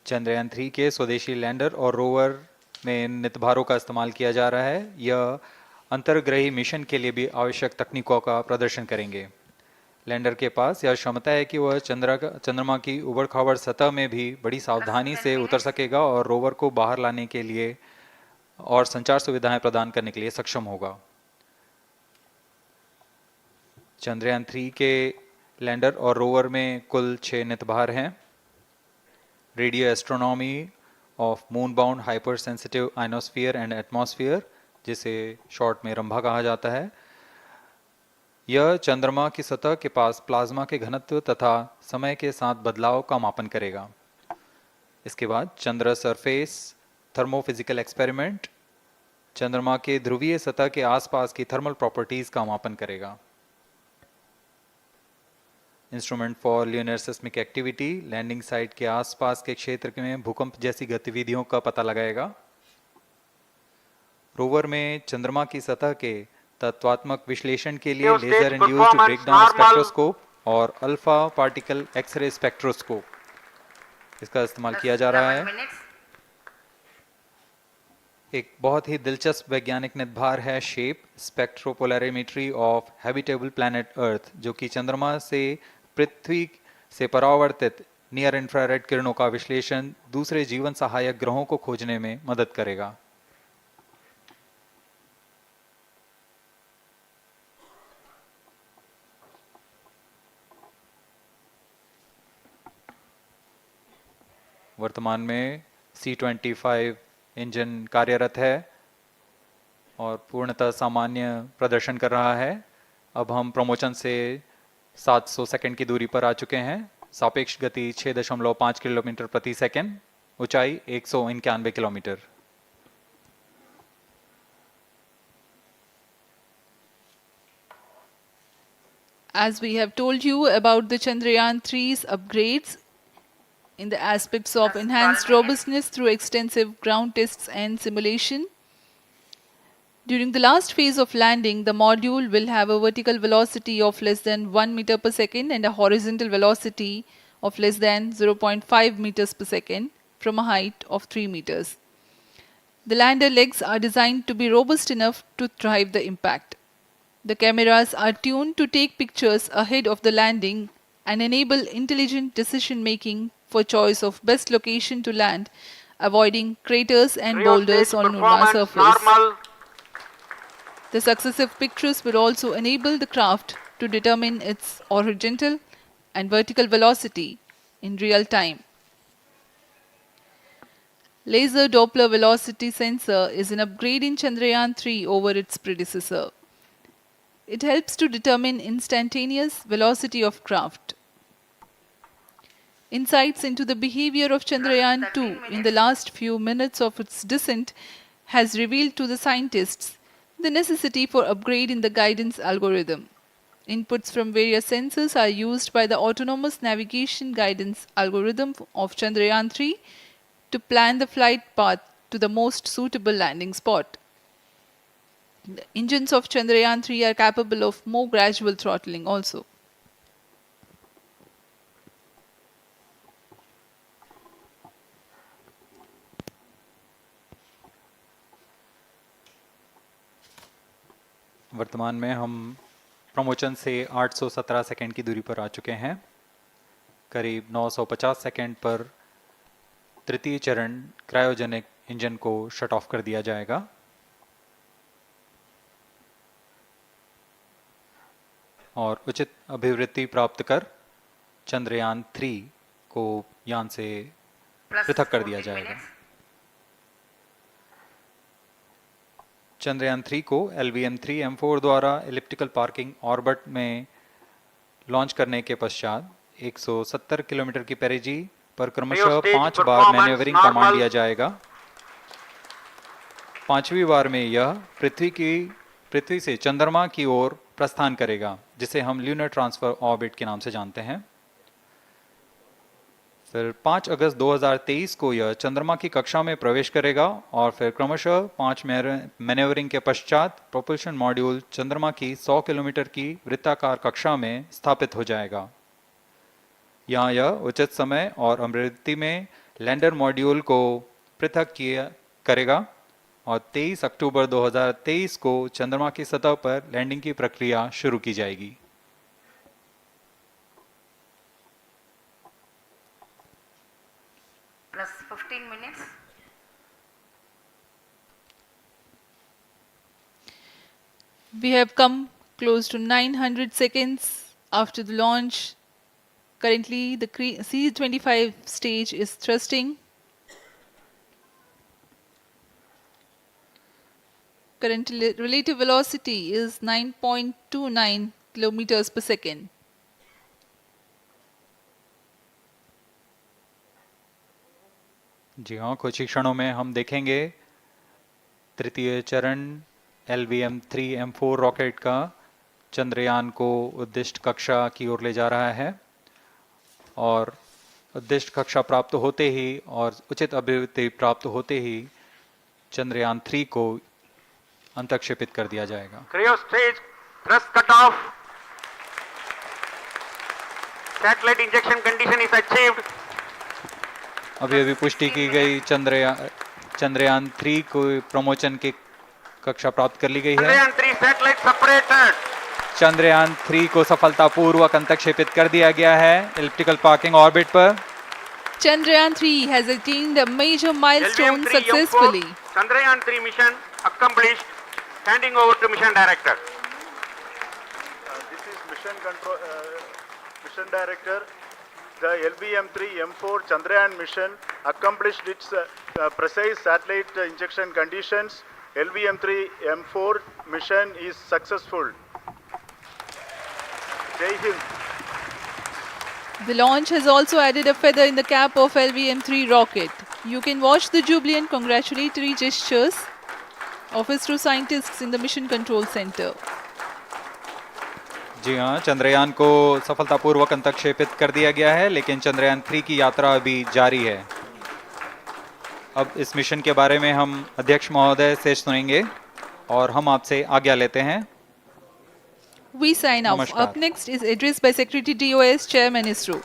चंद्रयान 3 के स्वदेशी लैंडर और रोवर में नितभारों का इस्तेमाल किया जा रहा है। यह अंतर्ग्रही मिशन के लिए भी आवश्यक तकनीकों का प्रदर्शन करेंगे। लैंडर के पास यह क्षमता है कि वह चंद्रमा की उबड़-खाबड़ सतह में भी बड़ी सावधानी से उतर सकेगा और रोवर को बाहर लाने के लिए और संचार सुविधाएं प्रदान करने के लिए सक्षम होगा। चंद्रयान 3 के लैंडर और रोवर में कुल 6 नितभार हैं। Radio astronomy of moon bound hyper sensitive ionosphere and atmosphere, जिसे शॉर्ट में रंभा कहा जाता है, यह चंद्रमा की सतह के पास प्लाज्मा के घनत्व तथा समय के साथ बदलाव का मापन करेगा। इसके बाद चंद्र सरफेस थर्मोफिजिकल एक्सपेरिमेंट चंद्रमा के ध्रुवीय सतह के आसपास की थर्मल प्रॉपर्टीज का मापन करेगा। Instrument for lunar seismic activity landing site के आसपास के क्षेत्र में भूकंप जैसी गतिविधियों का पता लगाएगा। रोवर में चंद्रमा की सतह के तत्वात्मक विश्लेषण के लिए लेजर इंड्यूस्ड ब्रेकडाउन स्पेक्ट्रोस्कोप और अल्फा पार्टिकल एक्सरे स्पेक्ट्रोस्कोप इसका इस्तेमाल किया जा रहा है। एक बहुत ही दिलचस्प वैज्ञानिक निर्धार है shape स्पेक्ट्रोपोलैरिमेट्री of habitable planet earth, जो कि चंद्रमा से पृथ्वी से परावर्तित नियर इंफ्रारेड किरणों का विश्लेषण दूसरे जीवन सहायक ग्रहों को खोजने में मदद करेगा। वर्तमान में C-25 इंजन कार्यरत है और पूर्णतः सामान्य प्रदर्शन कर रहा है। अब हम प्रमोशन से 700 सेकंड की दूरी पर आ चुके हैं। सापेक्ष गति 6.5 किलोमीटर प्रति सेकंड, ऊंचाई 191 kilometre. As we have told you about the Chandrayaan-3's upgrades in the aspects of enhanced robustness through extensive ground tests and simulation. During the last phase of landing, the module will have a vertical velocity of less than 1 meter per second and a horizontal velocity of less than 0.5 meters per second from a height of 3 meters. The lander legs are designed to be robust enough to thrive the impact. The cameras are tuned to take pictures ahead of the landing and enable intelligent decision making for choice of best location to land, avoiding craters and boulders on lunar surface. The successive pictures will also enable the craft to determine its horizontal and vertical velocity in real time. Laser Doppler velocity sensor is an upgrade in Chandrayaan-3 over its predecessor. It helps to determine instantaneous velocity of craft. Insights into the behavior of Chandrayaan-2 in the last few minutes of its descent has revealed to the scientists the necessity for upgrade in the guidance algorithm. Inputs from various sensors are used by the autonomous navigation guidance algorithm of Chandrayaan-3 to plan the flight path to the most suitable landing spot. The engines of Chandrayaan-3 are capable of more gradual throttling also. वर्तमान में हम promotion से 817 second की दूरी पर आ चुके हैं। करीब 950 सेकंड पर तृतीय चरण क्रायोजेनिक इंजन को शट ऑफ कर दिया जाएगा। और उचित अभिवृद्धि प्राप्त कर चंद्रयान 3 को यान से पृथक कर दिया जाएगा। चंद्रयान 3 को LVM3-M4 द्वारा एलिप्टिकल पार्किंग ऑर्बिट में लॉन्च करने के पश्चात 170 किलोमीटर की पेरिजी पर क्रमशः 5 बार मैन्यूवरिंग कमांड दिया जाएगा। 5वीं बार में यह पृथ्वी से चंद्रमा की ओर प्रस्थान करेगा, जिसे हम ल्यूनर ट्रांसफर ऑर्बिट के नाम से जानते हैं। फिर 5 अगस्त 2023 को यह चंद्रमा की कक्षा में प्रवेश करेगा और फिर क्रमशः 5 मैन्यूवरिंग के पश्चात प्रोपल्शन मॉड्यूल चंद्रमा की 100 किलोमीटर की वृत्ताकार कक्षा में स्थापित हो जाएगा। यहाँ यह उचित समय और अभिवृद्धि में लैंडर मॉड्यूल को पृथक करेगा और 23 अक्टूबर 2023 को चंद्रमा की सतह पर लैंडिंग की प्रक्रिया शुरू की जाएगी। Plus 15 minutes. We have come close to 900 seconds after the launch. Currently, the C-25 stage is thrusting. Current relative velocity is 9.29 kilometers per second. जी हाँ, कुछ ही क्षणों में हम देखेंगे तृतीय चरण LVM3-M4 रॉकेट का चंद्रयान को उद्दिष्ट कक्षा की ओर ले जा रहा है और उद्दिष्ट कक्षा प्राप्त होते ही और उचित अभिवृद्धि प्राप्त होते ही चंद्रयान 3 को अंतक्षेपित कर दिया जाएगा। Cryo stage thrust cutoff. Satellite injection condition is achieved. अभी पुष्टि की गई चंद्रयान 3 को प्रमोचन की कक्षा प्राप्त कर ली गई है। Chandrayaan 3 satellite separated. चंद्रयान 3 को सफलतापूर्वक अंतक्षेपित कर दिया गया है एलिप्टिकल पार्किंग ऑर्बिट पर। Chandrayaan 3 has attained a major milestone successfully. Chandrayaan 3 mission accomplished. Handing over to mission director. This is mission director. The LVM3-M4 Chandrayaan mission accomplished its precise satellite injection conditions. LVM3-M4 mission is successful. Jai Hind. The launch has also added a feather in the cap of LVM3 rocket. You can watch the jubilant congratulatory gestures of ISRO scientists in the Mission Control Center. जी हाँ, चंद्रयान को सफलतापूर्वक अंतक्षेपित कर दिया गया है, लेकिन चंद्रयान 3 की यात्रा अभी जारी है। अब इस मिशन के बारे में हम अध्यक्ष महोदय से सुनेंगे और हम आपसे आज्ञा लेते हैं। We sign off. नमस्कार। Up next is address by Secretary DOS, Chairman ISRO.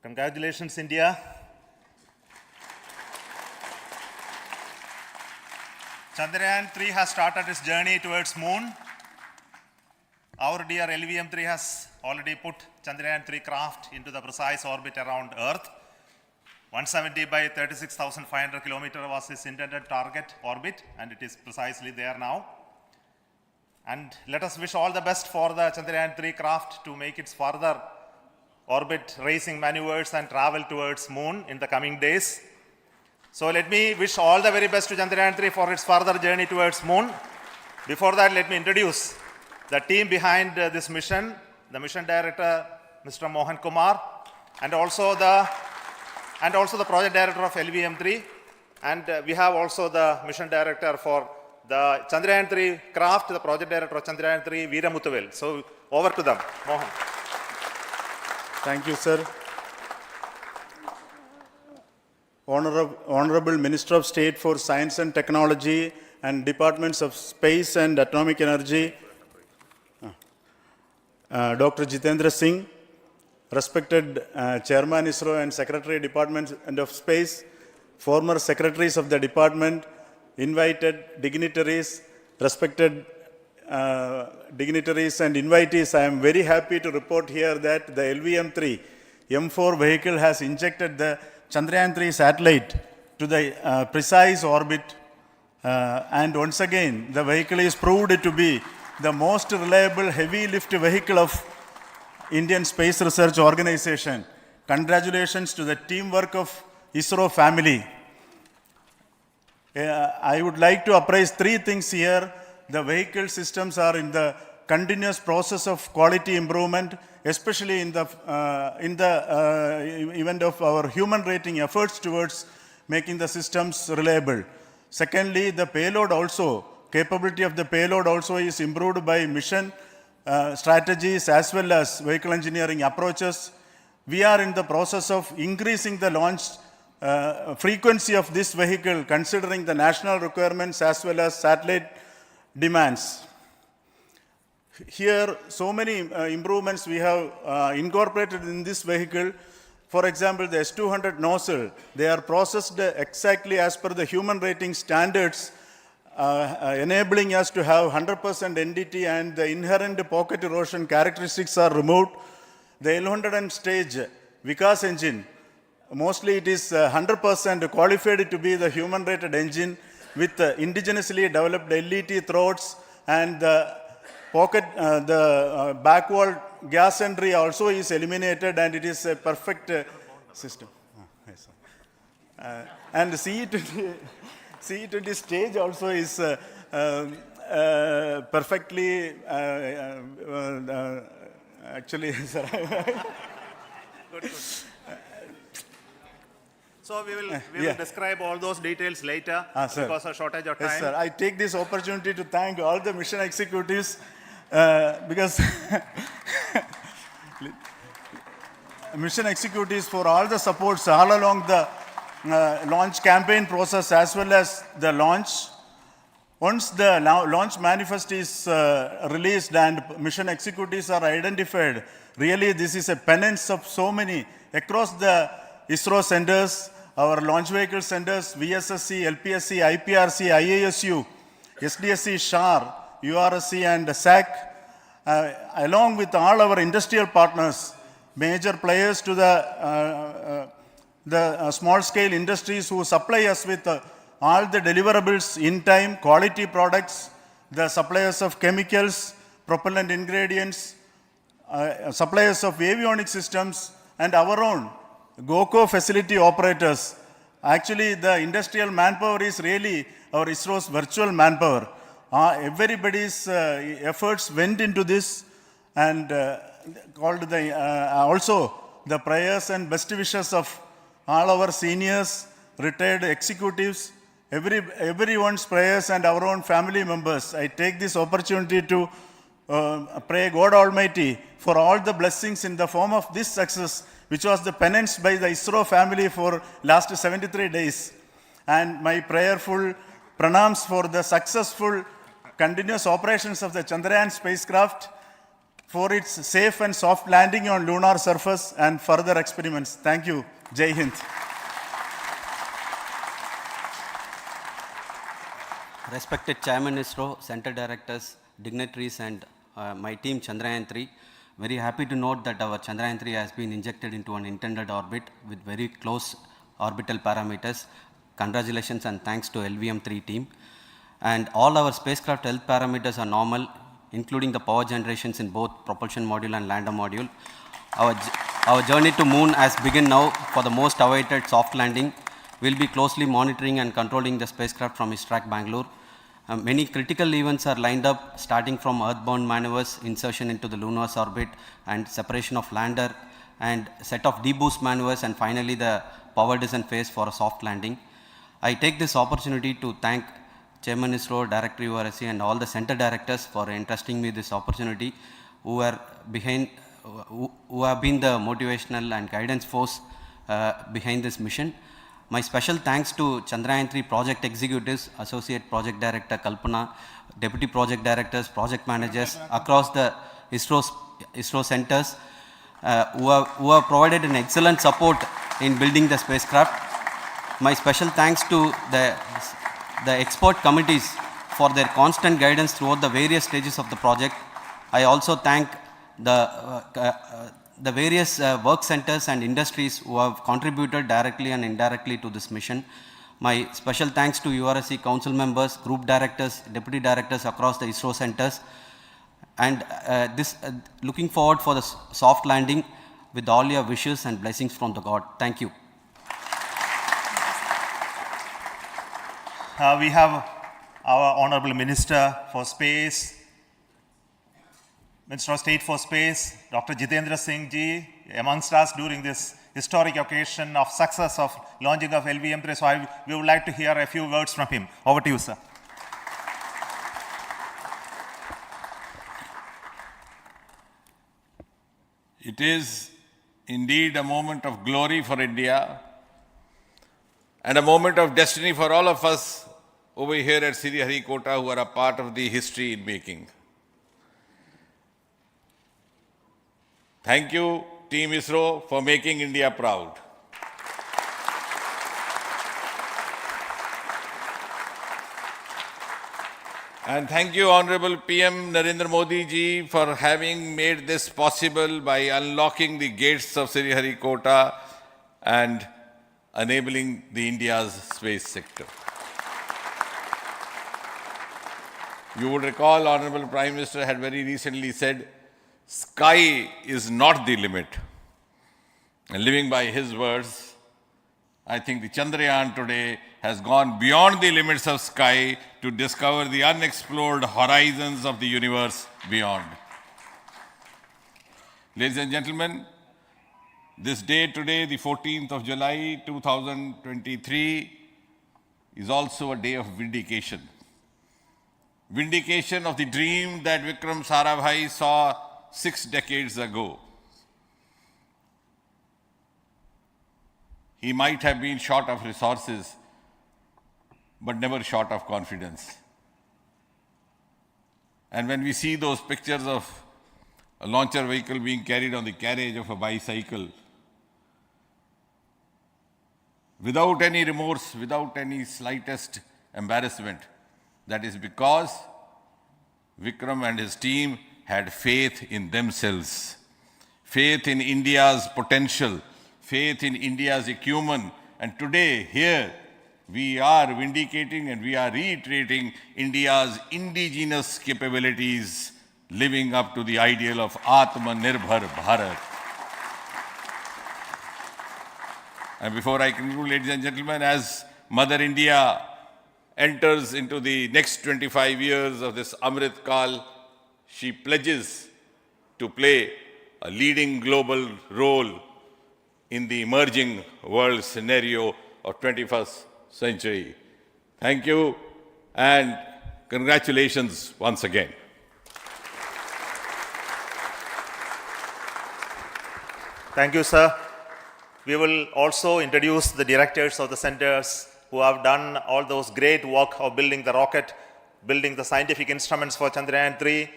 Congratulations, India. Chandrayaan 3 has started its journey towards moon. Our dear LVM3 has already put Chandrayaan 3 craft into the precise orbit around Earth. 170 by 36,500 kilometers was its intended target orbit, and it is precisely there now. And let us wish all the best for the Chandrayaan 3 craft to make its further orbit racing maneuvers and travel towards moon in the coming days. So let me wish all the very best to Chandrayaan 3 for its further journey towards moon. Before that, let me introduce the team behind this mission, the mission director, Mr. Mohan Kumar, and also the project director of LVM3, and we have also the mission director for the Chandrayaan 3 craft, the project director of Chandrayaan 3, Veeramuthuvel. So over to them, Mohan. Thank you, sir. Honorable Minister of State for Science and Technology and Departments of Space and Atomic Energy, Dr. Jitendra Singh, respected Chairman ISRO and Secretary Department of Space, former secretaries of the department, invited dignitaries, respected dignitaries and invitees, I am very happy to report here that the LVM3-M4 vehicle has injected the Chandrayaan 3 satellite to the precise orbit, and once again the vehicle is proved to be the most reliable heavy lift vehicle of Indian Space Research Organization. Congratulations to the teamwork of ISRO family. I would like to appraise three things here. The vehicle systems are in the continuous process of quality improvement, especially in the event of our human rating efforts towards making the systems reliable. Secondly, the payload also, capability of the payload also is improved by mission strategies as well as vehicle engineering approaches. We are in the process of increasing the launch frequency of this vehicle considering the national requirements as well as satellite demands. Here, so many improvements we have incorporated in this vehicle. For example, the S200 nozzle, they are processed exactly as per the human rating standards, enabling us to have 100% NDT, and the inherent pocket erosion characteristics are removed. The L100 stage Vikas engine, mostly it is 100% qualified to be the human rated engine with indigenously developed LET throats, and the pocket, the back wall gas entry also is eliminated, and it is a perfect system. Yes, and the CE20 stage also is perfectly, actually, sir. Good. So we will describe all those details later because of shortage of time. Yes, sir. I take this opportunity to thank all the mission executives because mission executives for all the supports all along the launch campaign process as well as the launch. Once the launch manifest is released and mission executives are identified, really this is a penance of so many across the ISRO centers, our launch vehicle centers, VSSC, LPSC, IPRC, IASU, SDSC, SHAR, URSC and SAC, along with all our industrial partners, major players to the small-scale industries who supply us with all the deliverables in time, quality products, the suppliers of chemicals, propellant ingredients, suppliers of avionics systems, and our own GOCO facility operators. Actually, the industrial manpower is really our ISRO's virtual manpower. Everybody's efforts went into this, and also the prayers and best wishes of all our seniors, retired executives, everyone's prayers and our own family members. I take this opportunity to pray God Almighty for all the blessings in the form of this success, which was the penance by the ISRO family for last 73 days. And my prayerful pranams for the successful continuous operations of the Chandrayaan spacecraft, for its safe and soft landing on lunar surface and further experiments. Thank you. Jai Hind. Respected Chairman ISRO, Center Directors, dignitaries and my team Chandrayaan-3, very happy to note that our Chandrayaan-3 has been injected into an intended orbit with very close orbital parameters. Congratulations and thanks to LVM3 team. And all our spacecraft health parameters are normal, including the power generations in both propulsion module and lander module. Our journey to moon has begun now for the most awaited soft landing. We'll be closely monitoring and controlling the spacecraft from ISTRAC Bangalore. Many critical events are lined up, starting from earthbound maneuvers, insertion into the lunar orbit, and separation of lander, and set of deboost maneuvers, and finally the power descent phase for a soft landing. I take this opportunity to thank Chairman ISRO, Director URSC, and all the center directors for entrusting me this opportunity, who have been the motivational and guidance force behind this mission. My special thanks to Chandrayaan-3 project executives, Associate Project Director Kalpana, Deputy Project Directors, Project Managers across the ISRO centers who have provided an excellent support in building the spacecraft. My special thanks to the expert committees for their constant guidance throughout the various stages of the project. I also thank the various work centers and industries who have contributed directly and indirectly to this mission. My special thanks to URSC council members, group directors, deputy directors across the ISRO centers, and looking forward for the soft landing with all your wishes and blessings from the God. Thank you. We have our Honorable Minister for Space, Minister of State for Space, Dr. Jitendra Singh ji, amongst us during this historic occasion of success of launching of LVM3. So we would like to hear a few words from him. Over to you, sir. It is indeed a moment of glory for India and a moment of destiny for all of us over here at Sriharikota who are a part of the history in making. Thank you, Team ISRO, for making India proud. And thank you, Honorable PM Narendra Modi ji, for having made this possible by unlocking the gates of Sriharikota and enabling the India's space sector. You would recall, Honorable Prime Minister had very recently said, sky is not the limit. And living by his words, I think the Chandrayaan today has gone beyond the limits of sky to discover the unexplored horizons of the universe beyond. Ladies and gentlemen, this day today, the 14th of July 2023, is also a day of vindication. Vindication of the dream that Vikram Sarabhai saw 6 decades ago. He might have been short of resources, but never short of confidence. And when we see those pictures of a launcher vehicle being carried on the carriage of a bicycle, without any remorse, without any slightest embarrassment, that is because Vikram and his team had faith in themselves, faith in India's potential, faith in India's acumen. And today, here, we are vindicating and we are reiterating India's indigenous capabilities, living up to the ideal of Atmanirbhar Bharat. And before I conclude, ladies and gentlemen, as Mother India enters into the next 25 years of this Amrit Kal, she pledges to play a leading global role in the emerging world scenario of 21st century. Thank you and congratulations once again. Thank you, sir. We will also introduce the directors of the centers who have done all those great work of building the rocket, building the scientific instruments for Chandrayaan-3,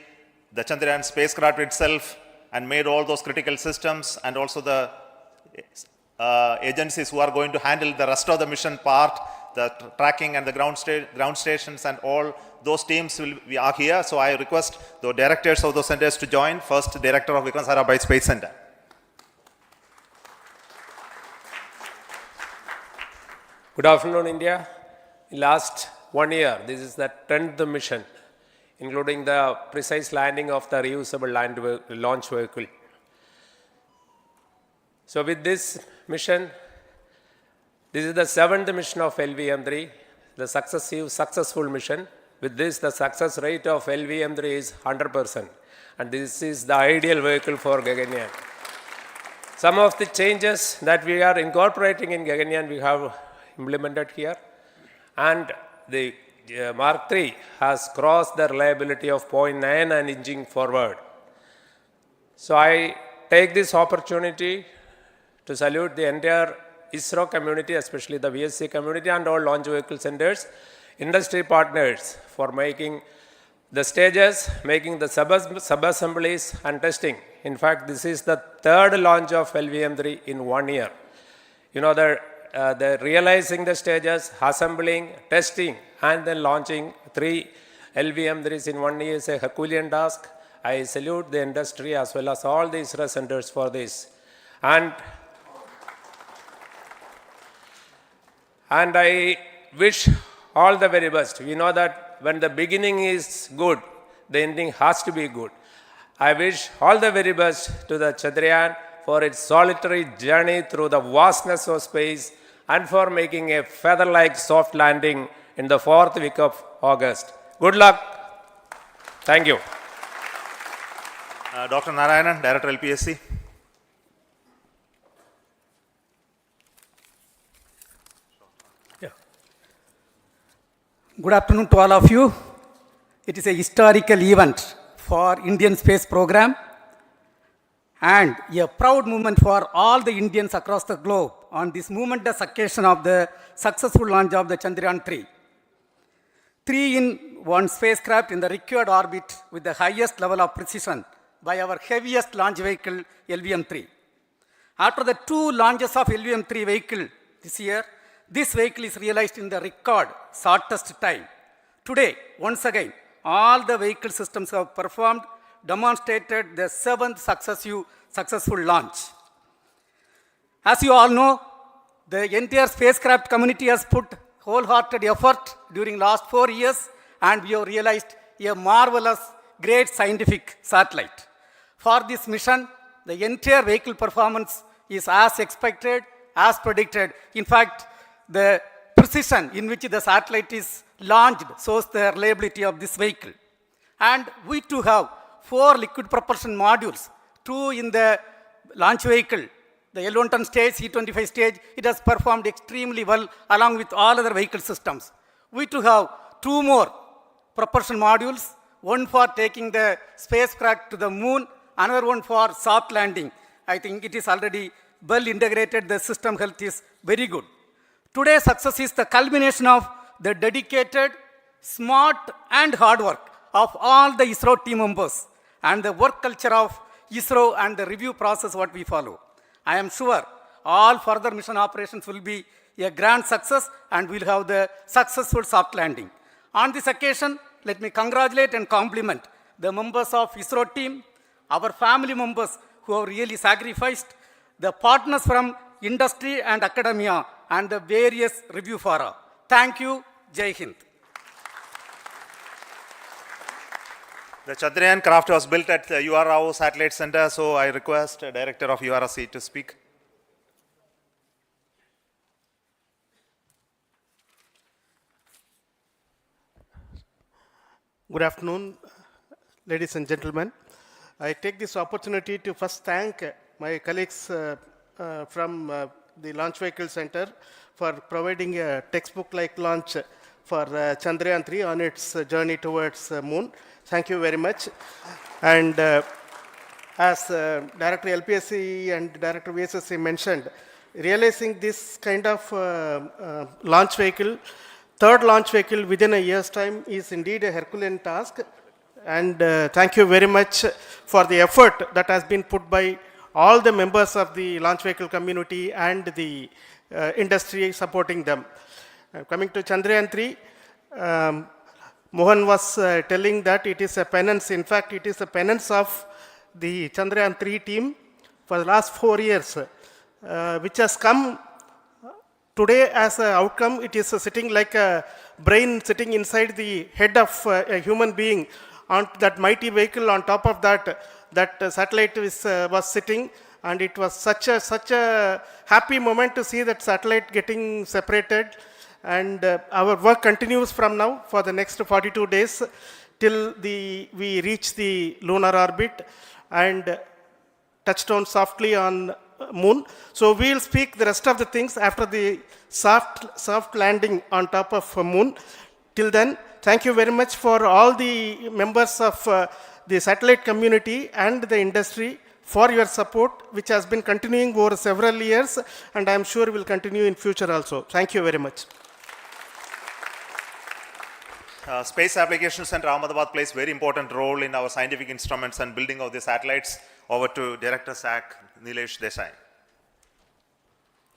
the Chandrayaan spacecraft itself, and made all those critical systems, and also the agencies who are going to handle the rest of the mission part, the tracking and the ground stations, and all those teams are here. So I request the directors of those centers to join. First, Director of Vikram Sarabhai Space Center. Good afternoon, India. In last 1 year, this is the 10th mission, including the precise landing of the reusable launch vehicle. So with this mission, this is the 7th mission of LVM3, the successful mission. With this, the success rate of LVM3 is 100%. And this is the ideal vehicle for Gaganyaan. Some of the changes that we are incorporating in Gaganyaan, we have implemented here. And the Mark III has crossed the reliability of 0.9 and inching forward. So I take this opportunity to salute the entire ISRO community, especially the VSC community and all launch vehicle centers, industry partners for making the stages, making the sub-assemblies and testing. In fact, this is the 3rd launch of LVM3 in 1 year. You know, the realizing the stages, assembling, testing, and then launching 3 LVM3s in 1 year is a Herculean task. I salute the industry as well as all the ISRO centers for this. And I wish all the very best. We know that when the beginning is good, the ending has to be good. I wish all the very best to the Chandrayaan for its solitary journey through the vastness of space and for making a feather-like soft landing in the 4th week of August. Good luck. Thank you. Dr. Narayanan, Director LPSC. Good afternoon to all of you. It is a historical event for Indian space program. and a proud moment for all the Indians across the globe on this momentous occasion of the successful launch of the Chandrayaan-3. 3-in-1 spacecraft in the required orbit with the highest level of precision by our heaviest launch vehicle, LVM-3. After the 2 launches of LVM-3 vehicle this year, this vehicle is realized in the record shortest time. Today, once again, all the vehicle systems have performed, demonstrated the 7th successful launch. As you all know, the entire spacecraft community has put wholehearted effort during last 4 years, and we have realized a marvelous, great scientific satellite. For this mission, the entire vehicle performance is as expected, as predicted. In fact, the precision in which the satellite is launched shows the reliability of this vehicle. And we too have 4 liquid propulsion modules, 2 in the launch vehicle. The L110 stage, C25 stage, it has performed extremely well along with all other vehicle systems. We too have 2 more propulsion modules, one for taking the spacecraft to the moon, another one for soft landing. I think it is already well integrated, the system health is very good. Today's success is the culmination of the dedicated, smart and hard work of all the ISRO team members and the work culture of ISRO and the review process what we follow. I am sure all further mission operations will be a grand success and we'll have the successful soft landing. On this occasion, let me congratulate and compliment the members of ISRO team, our family members who have really sacrificed, the partners from industry and academia, and the various review fora. Thank you. Jai Hind. The Chandrayaan craft was built at the UR Rao Satellite Center, so I request the Director of URSC to speak. Good afternoon, ladies and gentlemen. I take this opportunity to first thank my colleagues from the Launch Vehicle Center for providing a textbook-like launch for Chandrayaan-3 on its journey towards moon. Thank you very much. And as Director LPSC and Director VSSC mentioned, realizing this kind of launch vehicle, third launch vehicle within a year's time is indeed a Herculean task. And thank you very much for the effort that has been put by all the members of the launch vehicle community and the industry supporting them. Coming to Chandrayaan-3, Mohan was telling that it is a penance. In fact, it is a penance of the Chandrayaan-3 team for the last 4 years, which has come today as an outcome. It is sitting like a brain sitting inside the head of a human being on that mighty vehicle. On top of that, that satellite was sitting, and it was such a happy moment to see that satellite getting separated. And our work continues from now for the next 42 days till we reach the lunar orbit and touchdown softly on moon. So we'll speak the rest of the things after the soft landing on top of moon. Till then, thank you very much for all the members of the satellite community and the industry for your support, which has been continuing over several years, and I'm sure will continue in future also. Thank you very much. Space Applications Center Ahmedabad plays very important role in our scientific instruments and building of the satellites. Over to Director SAC, Nilesh Desai.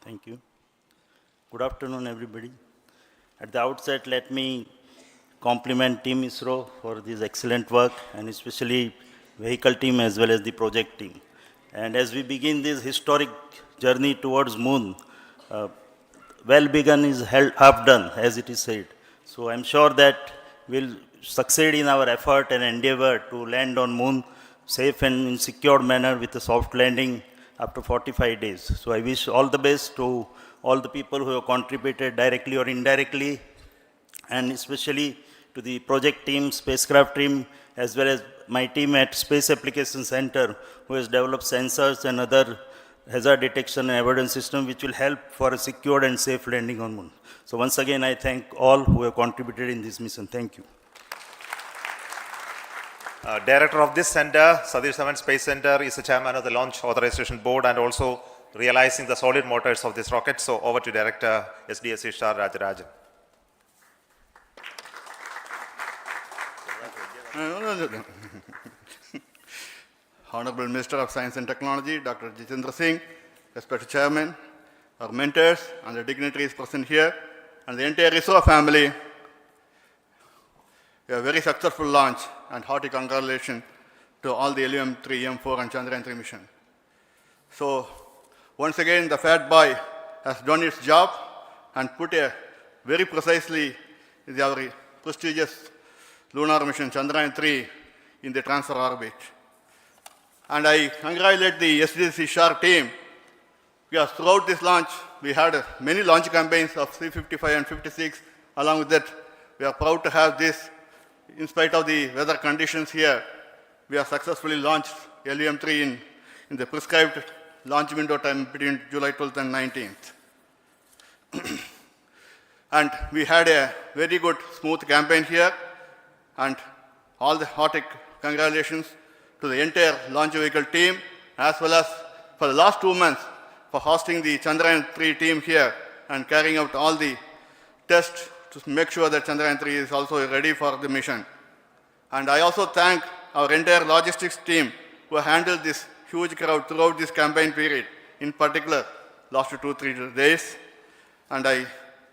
Thank you. Good afternoon, everybody. At the outset, let me compliment Team ISRO for this excellent work, and especially vehicle team as well as the project team. And as we begin this historic journey towards moon, well begun is half done, as it is said. So I'm sure that we'll succeed in our effort and endeavor to land on moon safe and in secured manner with a soft landing after 45 days. So I wish all the best to all the people who have contributed directly or indirectly, and especially to the project team, spacecraft team, as well as my team at Space Applications Center, who has developed sensors and other hazard detection and avoidance system which will help for a secured and safe landing on moon. So once again, I thank all who have contributed in this mission. Thank you. Director of this center, Satish Dhawan Space Center, is the chairman of the Launch Authorization Board and also realizing the solid motors of this rocket. So over to Director SDSC Star Rajarajan. Honorable Minister of Science and Technology, Dr. Jitendra Singh, respected Chairman, our mentors and the dignitaries present here, and the entire ISRO family, a very successful launch and hearty congratulations to all the LVM3-M4 and Chandrayaan-3 mission. So, once again, the Fat Boy has done its job and put a very precisely our prestigious lunar mission Chandrayaan-3 in the transfer orbit. And I congratulate the SDSC SHAR team, because throughout this launch, we had many launch campaigns of C-55 and 56. Along with that, we are proud to have this. In spite of the weather conditions here, we have successfully launched LVM3 in the prescribed launch window time between July 12th and 19th. And we had a very good, smooth campaign here, and all the hearty congratulations to the entire launch vehicle team, as well as for the last 2 months for hosting the Chandrayaan-3 team here and carrying out all the tests to make sure that Chandrayaan-3 is also ready for the mission. And I also thank our entire logistics team who handled this huge crowd throughout this campaign period, in particular last 2-3 days. And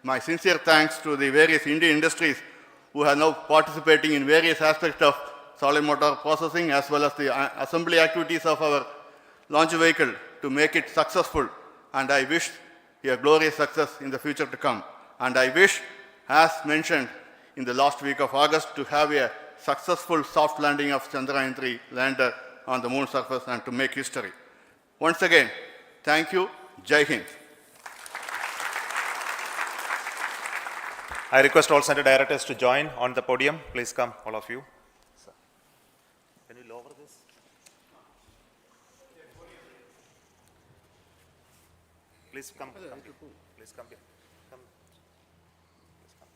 my sincere thanks to the various Indian industries who are now participating in various aspects of solid motor processing as well as the assembly activities of our launch vehicle to make it successful. And I wish a glorious success in the future to come. And I wish, as mentioned in the last week of August, to have a successful soft landing of Chandrayaan-3 lander on the moon surface and to make history. Once again, thank you. Jai Hind. I request all center directors to join on the podium. Please come, all of you. Can you lower this? Please come. Please come here. Come. Please come.